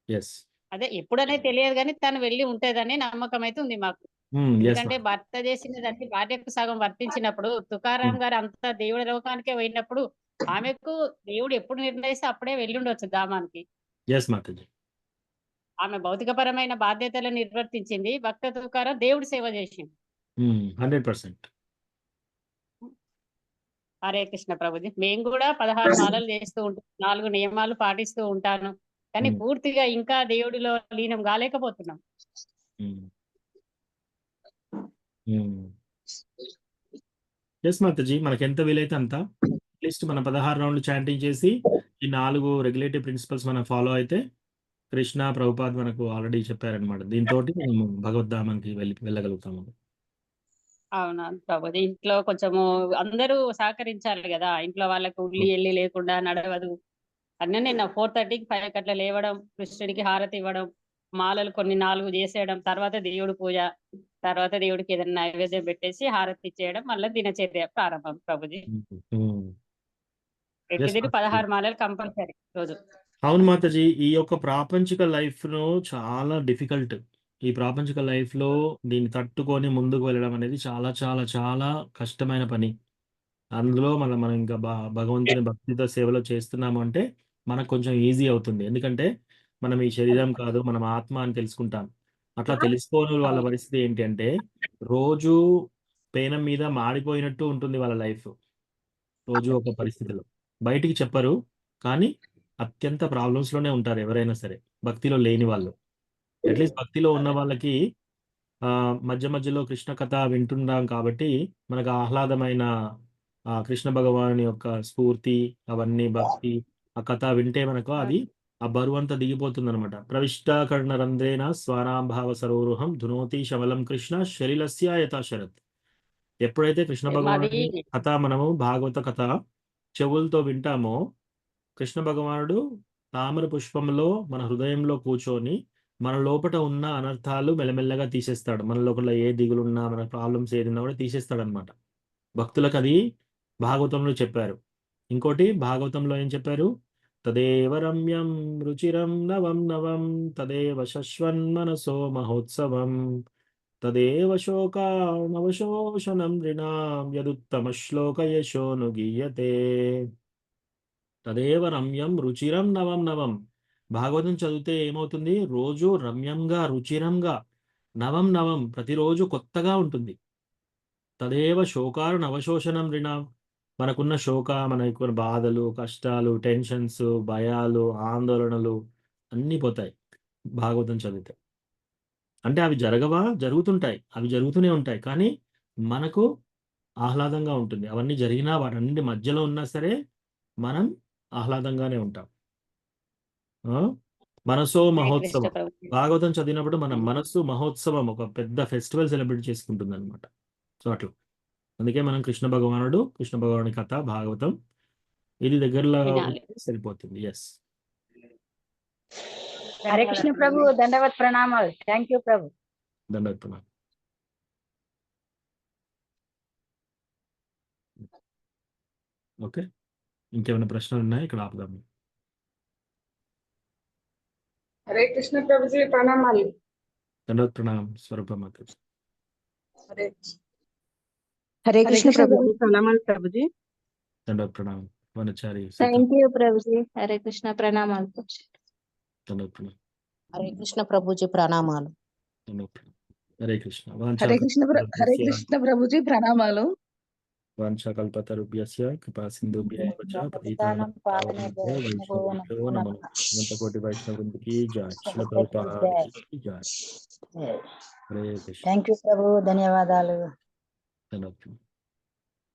ఎస్, అదే ఎప్పుడనే తెలియదు కానీ తను వెళ్ళి ఉంటేదని నమ్మకం అయితే ఉంది మాకు. ఎందుకంటే భర్త చేసినదాన్ని భార్యకు సగం వర్తించినప్పుడు తుకారాం గారు అంతా దేవుడి లోకానికే పోయినప్పుడు ఆమెకు దేవుడు ఎప్పుడు నిర్ణయిస్తే అప్పుడే వెళ్ళుండొచ్చు ధామానికి. ఎస్ మాతాజీ, ఆమె భౌతికపరమైన బాధ్యతలను నిర్వర్తించింది, భక్త తుకారాం దేవుడి సేవ చేసింది. 100%. హరే కృష్ణ ప్రభుజీ. మేము కూడా 16 మాలలు చేస్తూ ఉంటాం, 4 నియమాలు పాటిస్తూ ఉంటాను, కానీ పూర్తిగా ఇంకా దేవుడిలో లీనం కాలేకపోతున్నాం. ఎస్ మాతాజీ, మనకి ఎంత వీలైతే అంత అట్లీస్ట్ మన 16 రౌండ్లు చాంటింగ్ చేసి ఈ 4 రెగ్యులేటివ్ ప్రిన్సిపల్స్ మనం ఫాలో అయితే కృష్ణ ప్రభుపాద్ మనకు ఆల్రెడీ చెప్పారనమాట. దీంతో మనం భగవద్ధామానికి వెళ్ళగలుగుతాము. అవునవును ప్రభుజీ. ఇంట్లో కొంచెము అందరూ సహకరించాలి కదా, ఇంట్లో వాళ్ళకి ఉల్లి ఎల్లి లేకుండా నడవదు. అన్నీ నేను 4:30కి 5కి అట్లా లేవడం, కృష్ణుడికి హారతి ఇవ్వడం, మాలలు కొన్ని 4 చేసేయడం, తర్వాత దేవుడి పూజ, తర్వాత దేవుడికి ఏదైనా నైవేద్యం పెట్టేసి హారతి ఇచ్చేయడం, మళ్ళీ దినచర్య ప్రారంభం ప్రభుజీ. ప్రతిదిన 16 మాలలు కంపల్సరీ రోజు. అవును మాతాజీ, ఈ యొక్క ప్రాపంచిక లైఫ్‌లో చాలా డిఫికల్ట్. ఈ ప్రాపంచిక లైఫ్‌లో దీన్ని తట్టుకొని ముందుకు వెళ్ళడం అనేది చాలా, చాలా, చాలా కష్టమైన పని. అందులో మనం ఇంకా భగవంతుని భక్తితో సేవలో చేస్తున్నాము అంటే, మనకు కొంచెం ఈజీ అవుతుంది. ఎందుకంటే, మనం ఈ శరీరం కాదు, మనం ఆత్మ అని తెలుసుకుంటాం. అట్లా తెలుసుకోని వాళ్ళ పరిస్థితి ఏంటి అంటే, రోజూ పేనం మీద మాడిపోయినట్టు ఉంటుంది వాళ్ళ లైఫ్. రోజు ఒక పరిస్థితిలో. బయటికి చెప్పరు. కానీ అత్యంత ప్రాబ్లమ్స్‌లోనే ఉంటారు ఎవరైనా సరే, భక్తిలో లేని వాళ్ళు. అట్‌లీస్ట్ భక్తిలో ఉన్న వాళ్ళకి మధ్య మధ్యలో కృష్ణ కథ వింటున్నాం కాబట్టి, మనకు ఆహ్లాదమైన కృష్ణ భగవానుని యొక్క స్ఫూర్తి, అవన్నీ భక్తి, ఆ కథ వింటే మనకు అది ఆ బరువంతా దిగిపోతుందనమాట. ప్రవిష్టాకర్ణ రంధ్రేణ స్వానాంభావ సరోరుహం ధునోతి శమలం కృష్ణ శలిలస్య యథా శరత్. ఎప్పుడైతే కృష్ణ మాది భగవానుడి కథ మనము భాగవత కథ చెవులతో వింటామో, కృష్ణ భగవానుడు తామర పుష్పంలో మన హృదయంలో కూర్చొని మన లోపట ఉన్న అనర్థాలు మెల్లమెల్లగా తీసేస్తాడు. మన లోపల ఏ దిగులున్నా, మన ప్రాబ్లమ్స్ ఏదున్నా కూడా తీసేస్తాడనమాట. భక్తులకు అది భాగవతంలో చెప్పారు. ఇంకోటి భాగవతంలో ఏం చెప్పారు? తదేవ రమ్యం రుచిరం నవం నవం తదేవ శశ్వన్మనసో మహోత్సవం తదేవ శోకానవశోషణం నృణాం యదుత్తమ శ్లోక యశోను గీయతే. తదేవ రమ్యం రుచిరం నవం నవం. భాగవతం చదివితే ఏమవుతుంది? రోజు రమ్యంగా, రుచిరంగా, నవం నవం, ప్రతిరోజు కొత్తగా ఉంటుంది. తదేవ శోకారు నవశోషణం రిణాం. మనకున్న మనకున్న బాధలు, కష్టాలు, టెన్షన్స్, భయాలు, ఆందోళనలు అన్నీ పోతాయి భాగవతం చదివితే. అంటే అవి జరగవా? జరుగుతుంటాయి. అవి జరుగుతూనే ఉంటాయి. కానీ మనకు ఆహ్లాదంగా ఉంటుంది. అవన్నీ జరిగినా వాటన్నిటి మధ్యలో ఉన్నా సరే మనం ఆహ్లాదంగానే ఉంటాం. మనసో హరే కృష్ణ మహోత్సవం. ప్రభుజీ. భాగవతం చదివినప్పుడు మన మనస్సు మహోత్సవం, ఒక పెద్ద ఫెస్టివల్ సెలబ్రేట్ చేసుకుంటుందన్నమాట. సో అట్లా. అందుకే మనం కృష్ణ భగవానుడి కథ, భాగవతం ఇది దగ్గరలో వినాలి. ఉంటే సరిపోతుంది. యెస్. హరే కృష్ణ ప్రభు, దండవత్ ప్రణామాలు. థ్యాంక్ యూ ప్రభు. దండోత్పన్నం. ఓకే. ఇంకేమైనా ప్రశ్నలు ఉన్నాయా? ఇక్కడ ఆపుదాము. హరే కృష్ణ ప్రభుజీ ప్రణామాలు. దండోత్ప్రణామం స్వరూపమాత. హరే హరే కృష్ణ ప్రభుజీ ప్రణామాలు ప్రభుజీ. దండోత్ప్రణామం వనచారి సీత. Thank you Prabhuji. హరే కృష్ణ ప్రణామాలు. దండోత్ప్రణామం. హరే కృష్ణ ప్రభుజీ ప్రణామాలు. దండోత్ప్రణామం. హరే కృష్ణ. హరే కృష్ణ ప్రభుజీ ప్రణామాలు. వాంఛాకల్పతరుభ్యస్య కృపా సింధుభ్యైవ చ పతితానాం పావనేభ్యో వైష్ణవేభ్యో నమో నమః. అనంతకోటి వైష్ణవృందకి జై. శ్రీల ప్రభుపాదికి జై. హరే కృష్ణ. థ్యాంక్ యూ ప్రభు, ధన్యవాదాలు. దండోత్ప్రణామం.